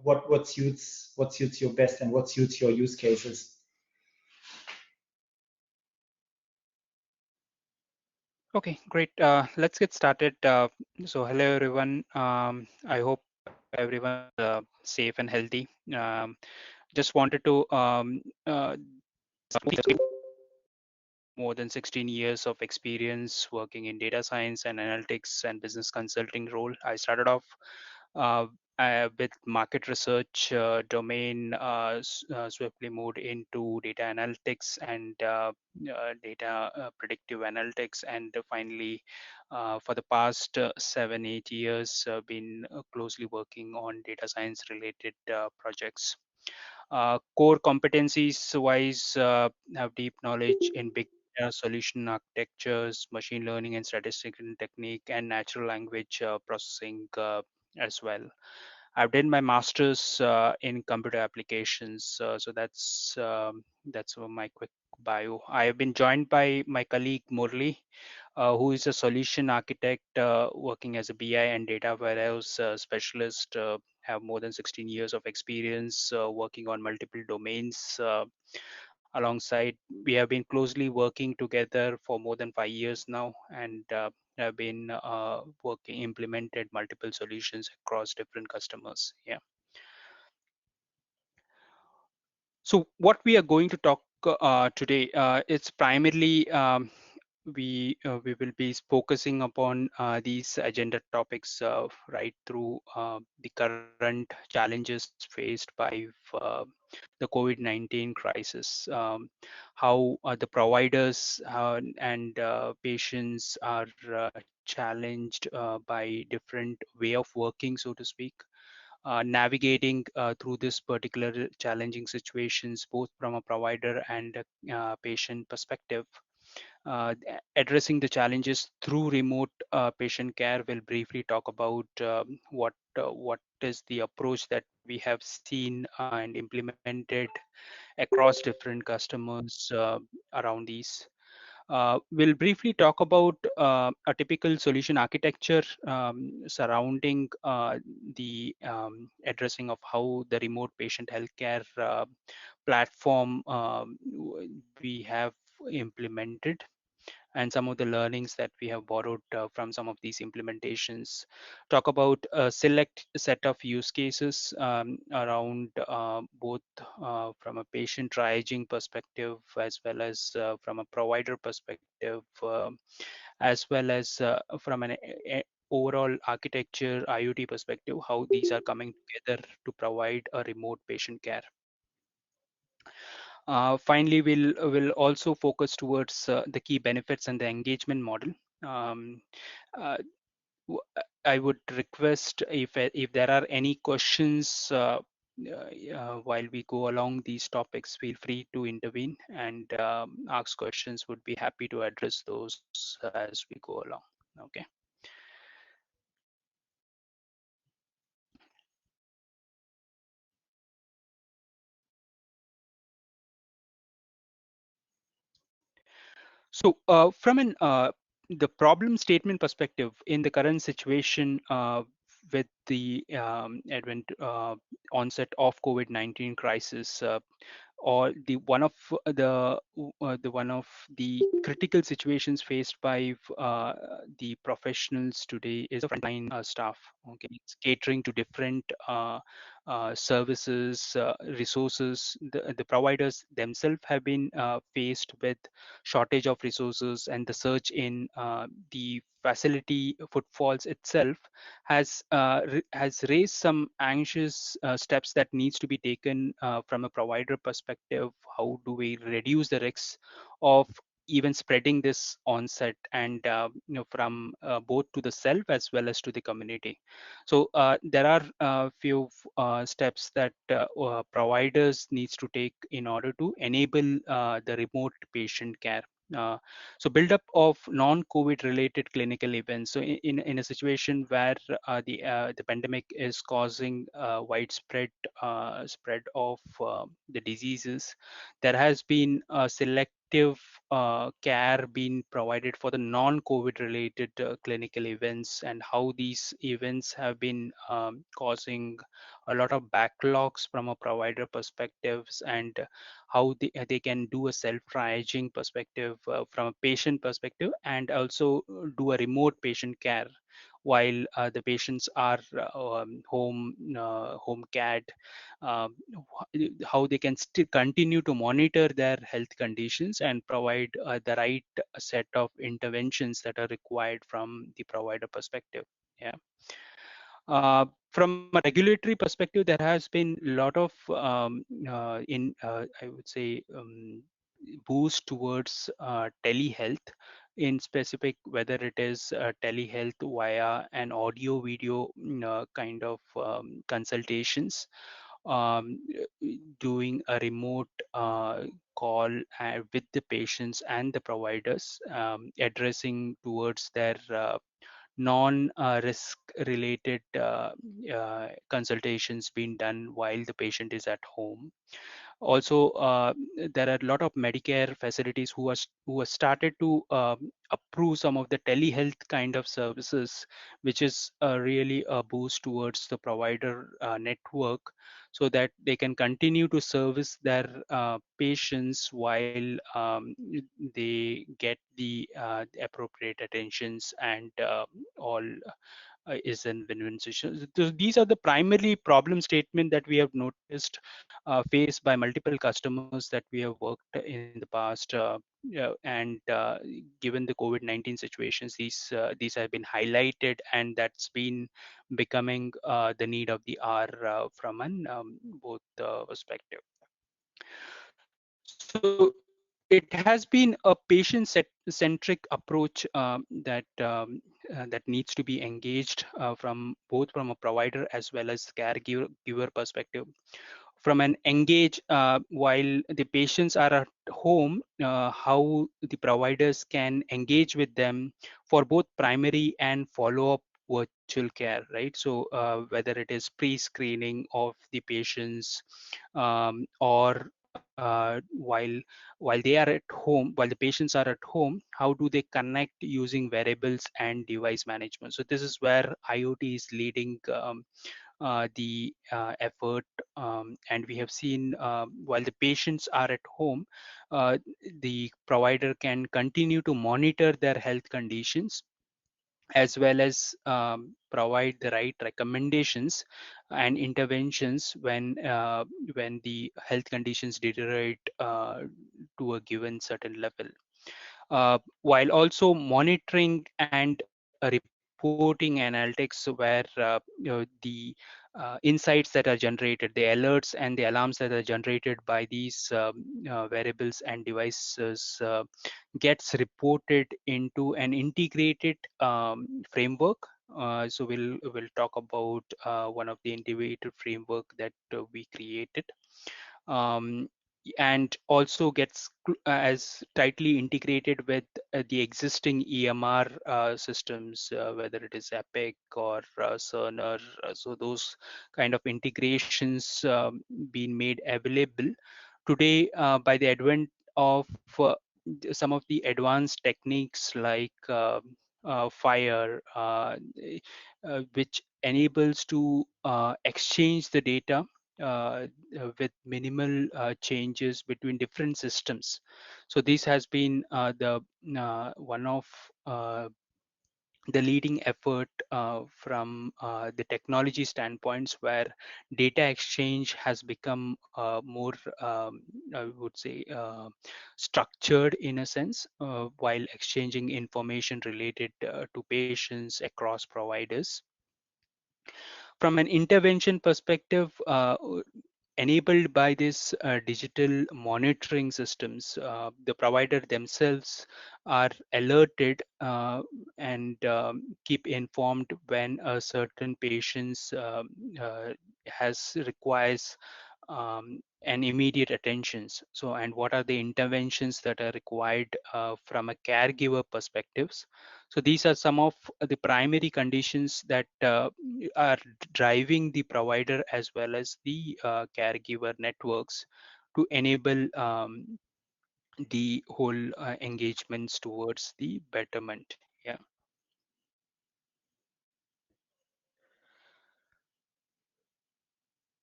what suits your best and what suits your use cases. Okay, great. Let's get started. So hello, everyone. I hope everyone's safe and healthy. Just wanted to more than 16 years of experience working in data science and analytics and business consulting role. I started off uh, with market research domain, swiftly moved into data analytics and data predictive analytics, and finally, for the past 7-8 years, been closely working on data science related projects. Core competencies wise, have deep knowledge in big data solution architectures, machine learning and statistical technique, and natural language processing as well. I've done my master's in computer applications, so that's my quick bio. I have been joined by my colleague Murli, who is a solution architect working as a BI and data warehouse specialist. Have more than 16 years of experience working on multiple domains. Alongside, we have been closely working together for more than 5 years now, and have been working implemented multiple solutions across different customers. Yeah. So what we are going to talk today, it's primarily we will be focusing upon these agenda topics right through the current challenges faced by uh, the COVID-19 crisis, how the providers and patients are challenged by different way of working, so to speak, navigating through this particular challenging situations, both from a provider and a patient perspective. Addressing the challenges through remote patient care, will briefly talk about what is the approach that we have seen and implemented across different customers around these. We'll briefly talk about a typical solution architecture surrounding the addressing of how the remote patient healthcare platform we have implemented, and some of the learnings that we have borrowed from some of these implementations. Talk about a select set of use cases around both from a patient triaging perspective, as well as from a provider perspective, as well as from an overall architecture IoT perspective, how these are coming together to provide a remote patient care. Finally, we'll also focus towards the key benefits and the engagement model. Um, uh, I would request, if there are any questions while we go along these topics, feel free to intervene and ask questions. Would be happy to address those as we go along. Okay. So from an the problem statement perspective, in the current situation, with the onset of COVID-19 crisis, or the one of the critical situations faced by the professionals today is the frontline staff. Okay, it's catering to different services, resources. The providers themselves have been faced with shortage of resources, and the surge in the facility footfalls itself has raised some anxious steps that needs to be taken from a provider perspective. How do we reduce the risks of even spreading this onset, and from both to the self as well as to the community? So there are a few steps that providers needs to take in order to enable the remote patient care. Uh, so build-up of non-COVID related clinical events. So in a situation where the pandemic is causing widespread spread of the diseases, there has been a selective care being provided for the non-COVID related clinical events, and how these events have been causing a lot of backlogs from a provider perspectives, and how they can do a self-triaging perspective from a patient perspective, and also do a remote patient care while the patients are home cared. um, how they can still continue to monitor their health conditions and provide the right set of interventions that are required from the provider perspective. Yeah. From a regulatory perspective, there has been a lot of I would say boost towards telehealth, in specific, whether it is telehealth via an audio video kind of consultations, um, doing a remote call with the patients and the providers, addressing towards their non-risk related consultations being done while the patient is at home. Also, there are a lot of Medicare facilities who are started to approve some of the telehealth kind of services, which is really a boost towards the provider network, so that they can continue to service their patients while they get the appropriate attentions, and all is in win-win situation. So these are the primary problem statement that we have noticed faced by multiple customers that we have worked in the past. And given the COVID-19 situations, these have been highlighted, and that's been becoming the need of the hour from an both perspective. So it has been a patient-centric approach that needs to be engaged from both from a provider as well as caregiver perspective. From an engage while the patients are at home, how the providers can engage with them for both primary and follow-up virtual care, right? So whether it is pre-screening of the patients, or while they are at home, while the patients are at home, how do they connect using wearables and device management? So this is where IoT is leading the effort, and we have seen while the patients are at home, the provider can continue to monitor their health conditions, as well as provide the right recommendations and interventions when the health conditions deteriorate to a given certain level, while also monitoring and reporting analytics, where the insights that are generated, the alerts and the alarms that are generated by these wearables and devices gets reported into an integrated framework. So we'll talk about one of the integrated framework that we created, um, and also gets as tightly integrated with the existing EMR systems, whether it is Epic or Cerner. So those kind of integrations being made available today by the advent of some of the advanced techniques like fire, which enables to exchange the data with minimal changes between different systems. So this has been the one of the leading effort from the technology standpoints, where data exchange has become more, I would say, structured in a sense, while exchanging information related to patients across providers. From an intervention perspective, enabled by this digital monitoring systems, the provider themselves are alerted and keep informed when a certain patient's requires an immediate attentions. So, and what are the interventions that are required from a caregiver perspectives. So these are some of the primary conditions that are driving the provider as well as the caregiver networks to enable the whole engagements towards the betterment. Yeah.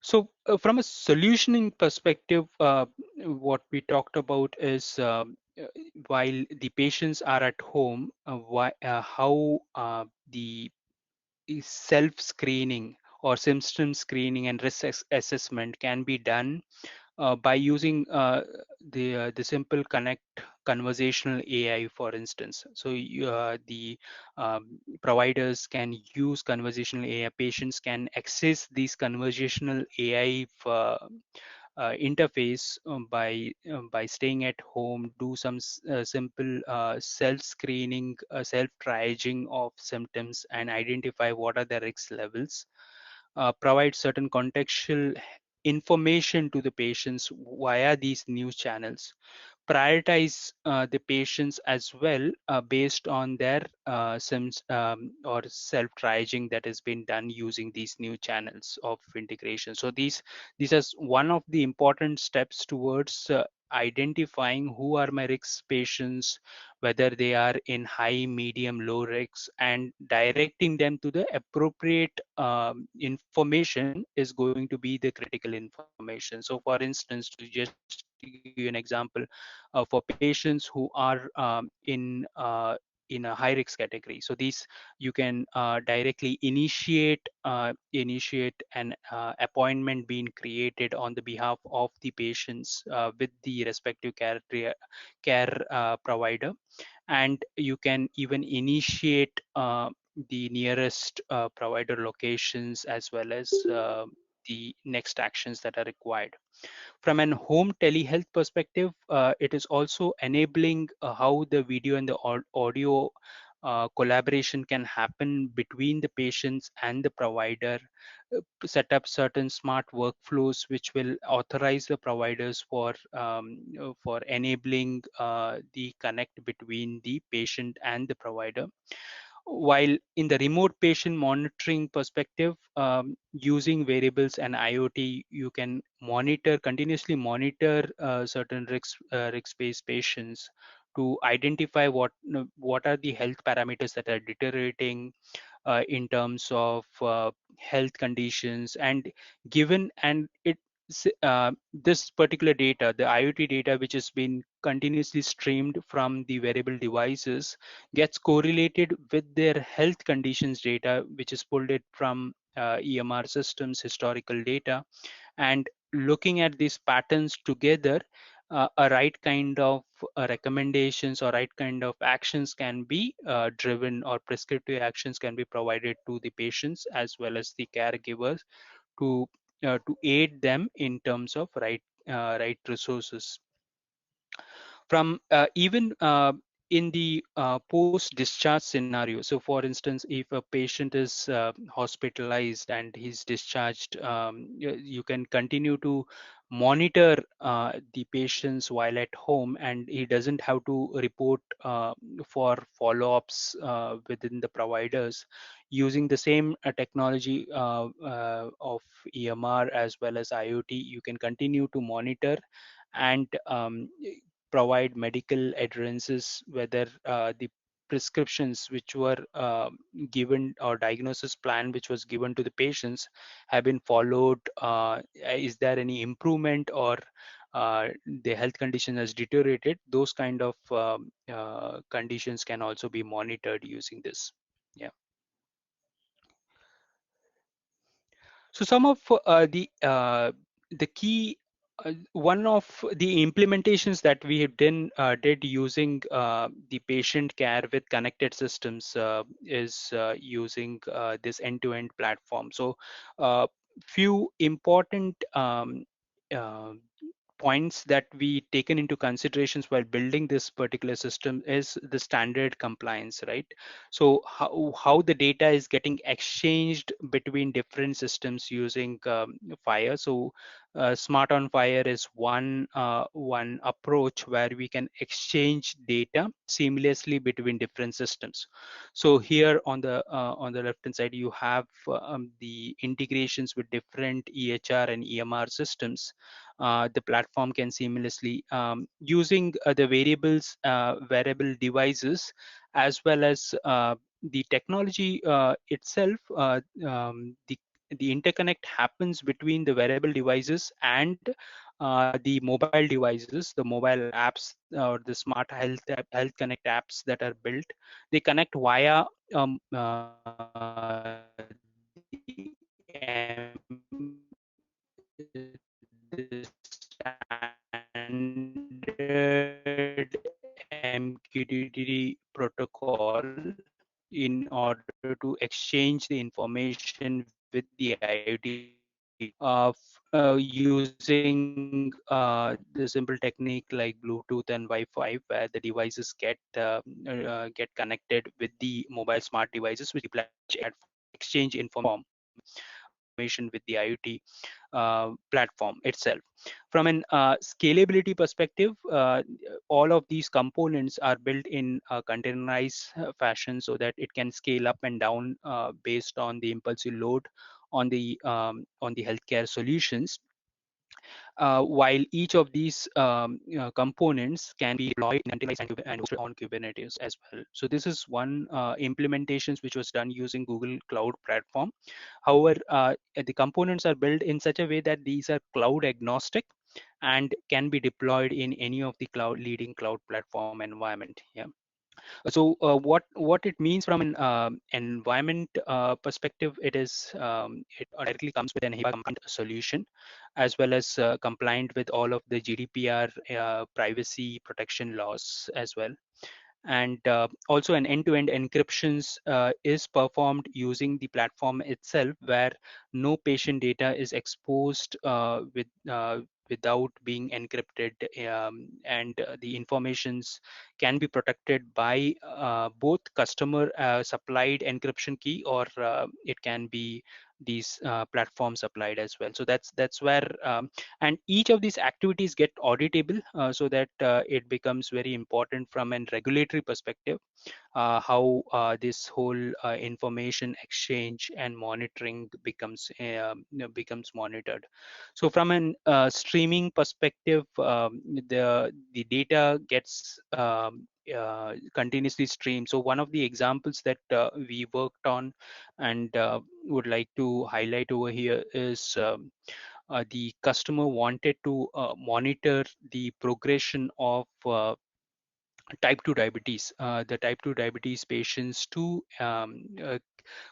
So from a solutioning perspective, what we talked about is while the patients are at home, how the self-screening or symptom screening and risk assessment can be done by using the simple connect conversational AI, for instance. So the providers can use conversational AI. Patients can access these conversational AI interface by staying at home, do some simple self-screening, self-triaging of symptoms, and identify what are the risk levels. Provide certain contextual information to the patients via these news channels. Prioritize the patients as well based on their or self-triaging that has been done using these new channels of integration. So these are one of the important steps towards identifying who are my risk patients, whether they are in high, medium, low risks, and directing them to the appropriate information is going to be the critical information. So for instance, to just give you an example, for patients who are in a high risk category, so these you can directly initiate an appointment being created on the behalf of the patients with the respective care provider, and you can even initiate the nearest provider locations as well as the next actions that are required. From an home telehealth perspective, it is also enabling how the video and the audio collaboration can happen between the patients and the provider, set up certain smart workflows which will authorize the providers for enabling the connect between the patient and the provider. While in the remote patient monitoring perspective, using variables and IoT, you can continuously monitor certain risk-based patients to identify what are the health parameters that are deteriorating in terms of health conditions, and given and it this particular data, the IoT data, which has been continuously streamed from the wearable devices, gets correlated with their health conditions data, which is pulled it from EMR systems, historical data, and looking at these patterns together, a right kind of recommendations or right kind of actions can be driven, or prescriptive actions can be provided to the patients as well as the caregivers to aid them in terms of right resources. From even in the post-discharge scenario. So for instance, if a patient is hospitalized and he's discharged, you can continue to monitor the patients while at home, and he doesn't have to report for follow-ups within the providers. Using the same technology of EMR as well as IoT, you can continue to monitor and provide medical adherences, whether the prescriptions which were given, or diagnosis plan which was given to the patients have been followed? Is there any improvement, or the health condition has deteriorated? Those kind of conditions can also be monitored using this. Yeah. So some of the key, one of the implementations that we have did using the patient care with connected systems is using this end-to-end platform. So few important uh, points that we taken into considerations while building this particular system is the standard compliance, right? So how the data is getting exchanged between different systems using Fire. So Smart on Fire is one approach where we can exchange data seamlessly between different systems. So here on the left hand side, you have the integrations with different EHR and EMR systems. The platform can seamlessly using the variable devices, as well as the technology itself. The interconnect happens between the wearable devices and the mobile devices, the mobile apps, or the smart health connect apps that are built. They connect via the standard MQTT protocol in order to exchange the information with the IoT using the simple technique like Bluetooth and Wi-Fi, where the devices get connected with the mobile smart devices, which exchange information with the IoT platform itself. From an scalability perspective, all of these components are built in a containerized fashion so that it can scale up and down based on the impulsive load on the healthcare solutions. While each of these components can be deployed and hosted on Kubernetes as well. So this is one implementations which was done using Google Cloud Platform. However, the components are built in such a way that these are cloud agnostic and can be deployed in any of the leading cloud platform environment. Yeah. So what it means from an environment perspective, it directly comes with an HIPAA compliant solution, as well as compliant with all of the GDPR privacy protection laws as well. And also an end-to-end encryptions is performed using the platform itself, where no patient data is exposed without being encrypted, and the informations can be protected by both customer supplied encryption key, or it can be these platform supplied as well. So that's where and each of these activities get auditable, so that it becomes very important from a regulatory perspective, how this whole information exchange and monitoring becomes monitored. So from an streaming perspective, the data gets continuously streamed. So one of the examples that we worked on and would like to highlight over here is the customer wanted to monitor the progression of type 2 diabetes, the type 2 diabetes patients to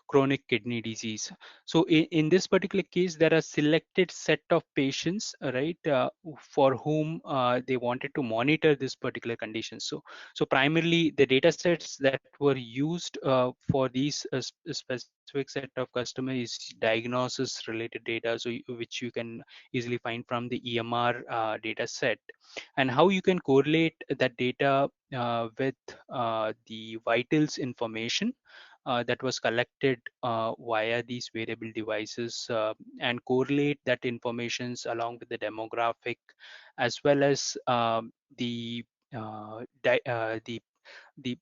chronic kidney disease. So in this particular case, there are selected set of patients, right, for whom they wanted to monitor this particular condition. So primarily the data sets that were used for these specific set of customer is diagnosis related data, so which you can easily find from the EMR data set, and how you can correlate that data with the vitals information that was collected via these wearable devices, and correlate that informations along with the demographic, as well as the uh, di- uh, the the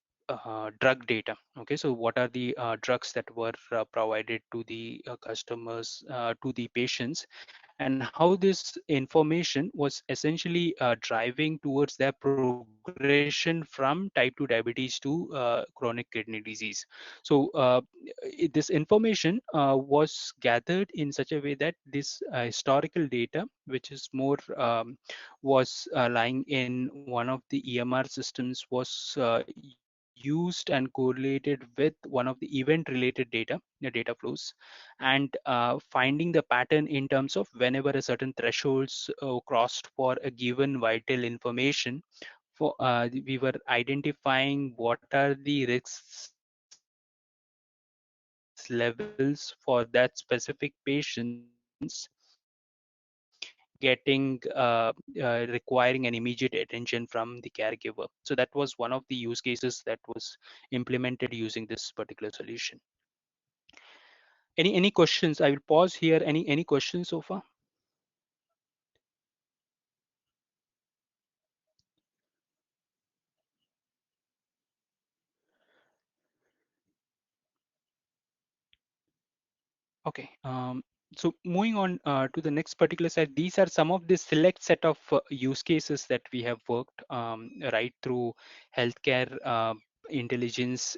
drug data. Okay, so what are the drugs that were provided to the customers, to the patients, and how this information was essentially driving towards their progression from type 2 diabetes to chronic kidney disease. So this information was gathered in such a way that this historical data, which is more was lying in one of the EMR systems, was used and correlated with one of the event related data, the data flows, and finding the pattern in terms of whenever a certain thresholds crossed for a given vital information, for we were identifying what are the risks levels for that specific patients getting requiring an immediate attention from the caregiver. So that was one of the use cases that was implemented using this particular solution. Any questions? I will pause here. Any questions so far? Okay. So moving on to the next particular slide, these are some of the select set of use cases that we have worked right through healthcare intelligence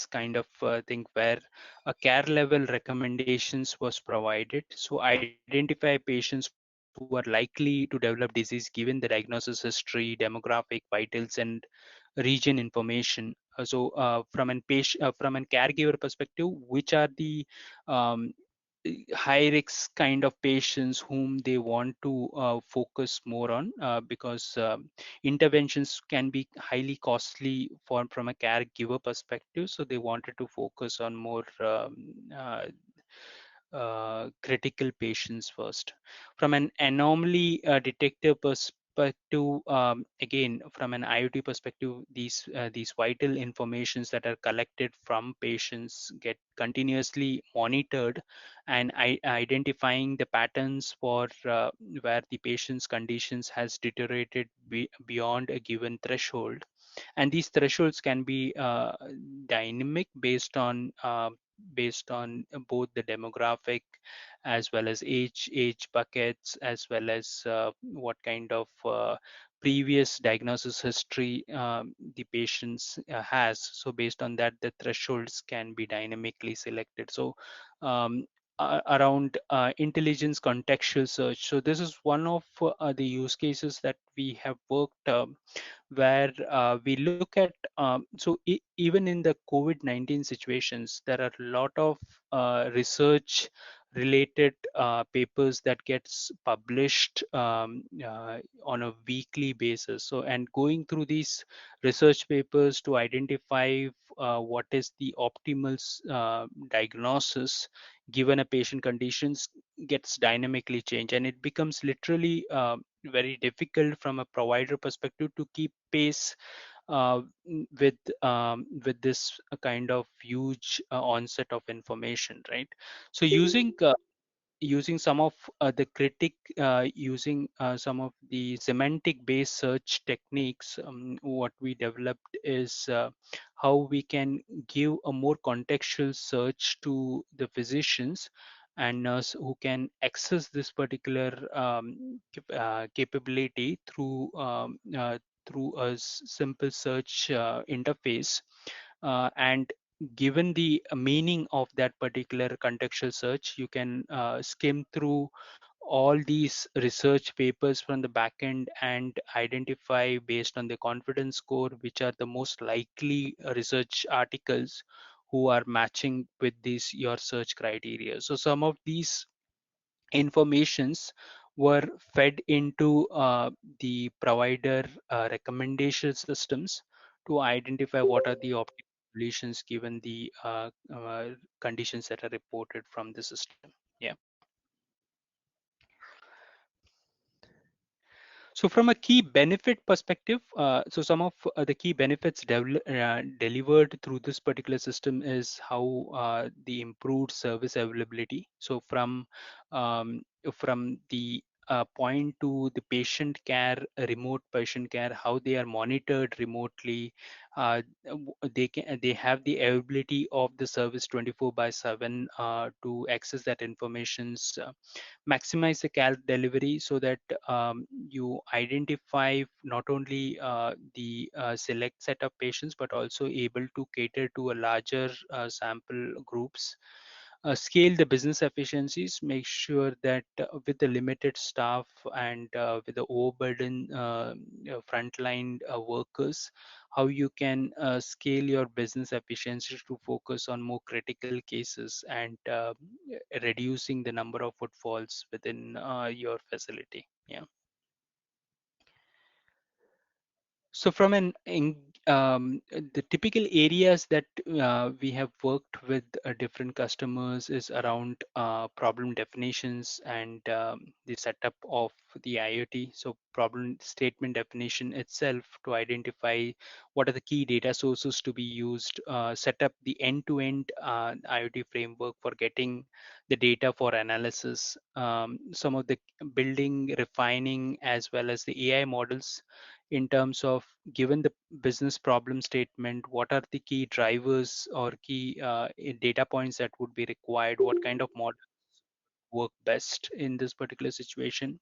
kind of thing, where a care level recommendations was provided. So identify patients who are likely to develop disease given the diagnosis history, demographic, vitals, and region information. From an caregiver perspective, which are the um, high risk kind of patients whom they want to focus more on, because interventions can be highly costly from a caregiver perspective, so they wanted to focus on more critical patients first. From an anomaly detector perspective, again from an IoT perspective, these vital informations that are collected from patients get continuously monitored, and identifying the patterns for where the patient's conditions has deteriorated beyond a given threshold. And these thresholds can be dynamic based on both the demographic as well as age buckets, as well as what kind of previous diagnosis history the patients has. So based on that, the thresholds can be dynamically selected. So um, around intelligence contextual search, so this is one of the use cases that we have worked, where we look at even in the COVID-19 situations, there are a lot of research related papers that gets published on a weekly basis. So, and going through these research papers to identify what is the optimal diagnosis given a patient conditions gets dynamically changed, and it becomes literally very difficult from a provider perspective to keep pace with this kind of huge onset of information, right? So using some of the critic using some of the semantic based search techniques, what we developed is how we can give a more contextual search to the physicians and nurse who can access this particular capability through a simple search interface, and given the meaning of that particular contextual search, you can skim through all these research papers from the backend and identify based on the confidence score which are the most likely research articles who are matching with these your search criteria. So some of these informations were fed into the provider recommendation systems to identify what are the optimal solutions given the conditions that are reported from the system. Yeah. So from a key benefit perspective, so some of the key benefits delivered through this particular system is how the improved service availability. So from the point to the patient care, remote patient care, how they are monitored remotely. They have the availability of the service 24/7 to access that informations, maximize the care delivery, so that you identify not only the select set of patients, but also able to cater to a larger sample groups. Scale the business efficiencies, make sure that with the limited staff and with the overburden frontline workers, how you can scale your business efficiency to focus on more critical cases and reducing the number of footfalls within your facility. Yeah. So from the typical areas that we have worked with different customers is around problem definitions and the setup of the IoT. So problem statement definition itself to identify what are the key data sources to be used, set up the end-to-end IoT framework for getting the data for analysis, some of the building, refining, as well as the AI models in terms of, given the business problem statement, what are the key drivers or key data points that would be required, what kind of models work best in this particular situation.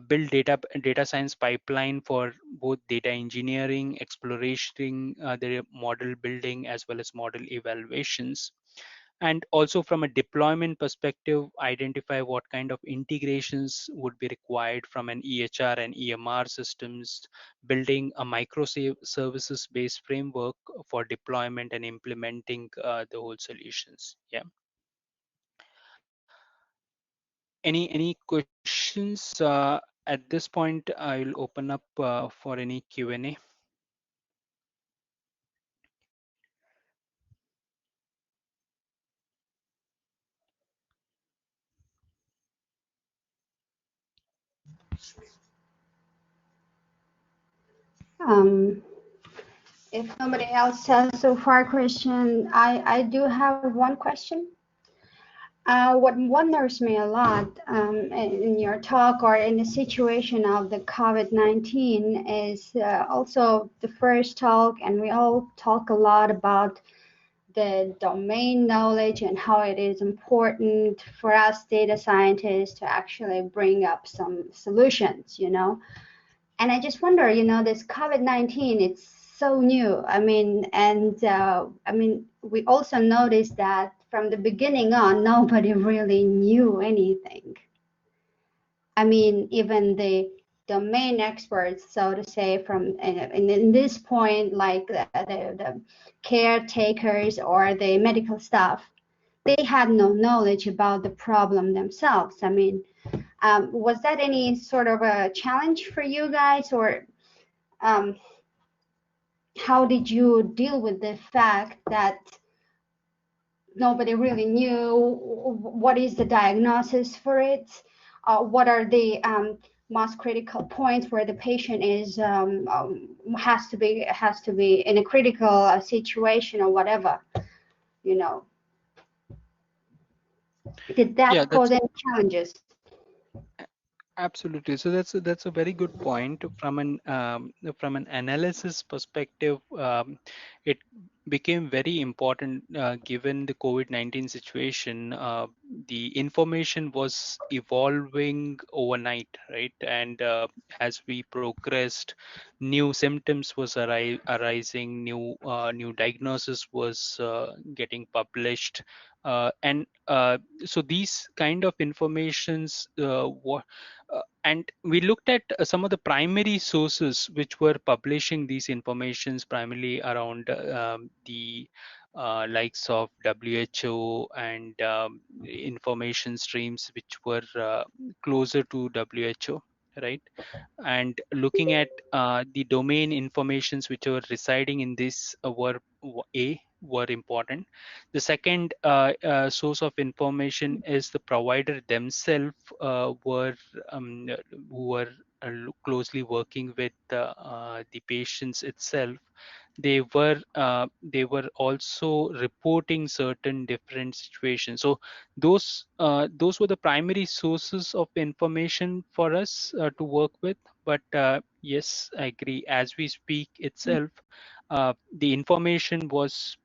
Build data science pipeline for both data engineering, exploration, the model building, as well as model evaluations. And also from a deployment perspective, identify what kind of integrations would be required from an EHR and EMR systems, building a microservices based framework for deployment and implementing the whole solutions. Yeah. Any questions at this point? I will open up for any Q&A. If nobody else has so far question, I do have one question. What wonders me a lot in your talk or in the situation of the COVID-19 is also the first talk, and we all talk a lot about the domain knowledge and how it is important for us data scientists to actually bring up some solutions, you know. And I just wonder, you know, this COVID-19, it's so new. I mean, and I mean, we also noticed that from the beginning on, nobody really knew anything. I mean, even the domain experts, so to say, from in this point, like the caretakers or the medical staff, they had no knowledge about the problem themselves. I mean, was that any sort of a challenge for you guys, or how did you deal with the fact that nobody really knew what is the diagnosis for it? What are the most critical points where the patient is has to be in a critical situation or whatever, you know? Did that cause any challenges? Absolutely. So that's a very good point. From an analysis perspective, it became very important given the COVID-19 situation. The information was evolving overnight, right? And as we progressed, new symptoms was arising, new diagnosis was getting published, and so these kind of informations and we looked at some of the primary sources which were publishing these informations, primarily around the likes of WHO and information streams which were closer to WHO, right? And looking at the domain informations which were residing in this were important. The second source of information is the provider themselves who were closely working with the patients itself. they were also reporting certain different situations. So those were the primary sources of information for us to work with. But yes, I agree. As we speak itself, the information was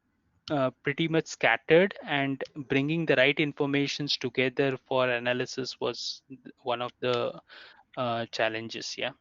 pretty much scattered, and bringing the right informations together for analysis was one of the challenges. Yeah.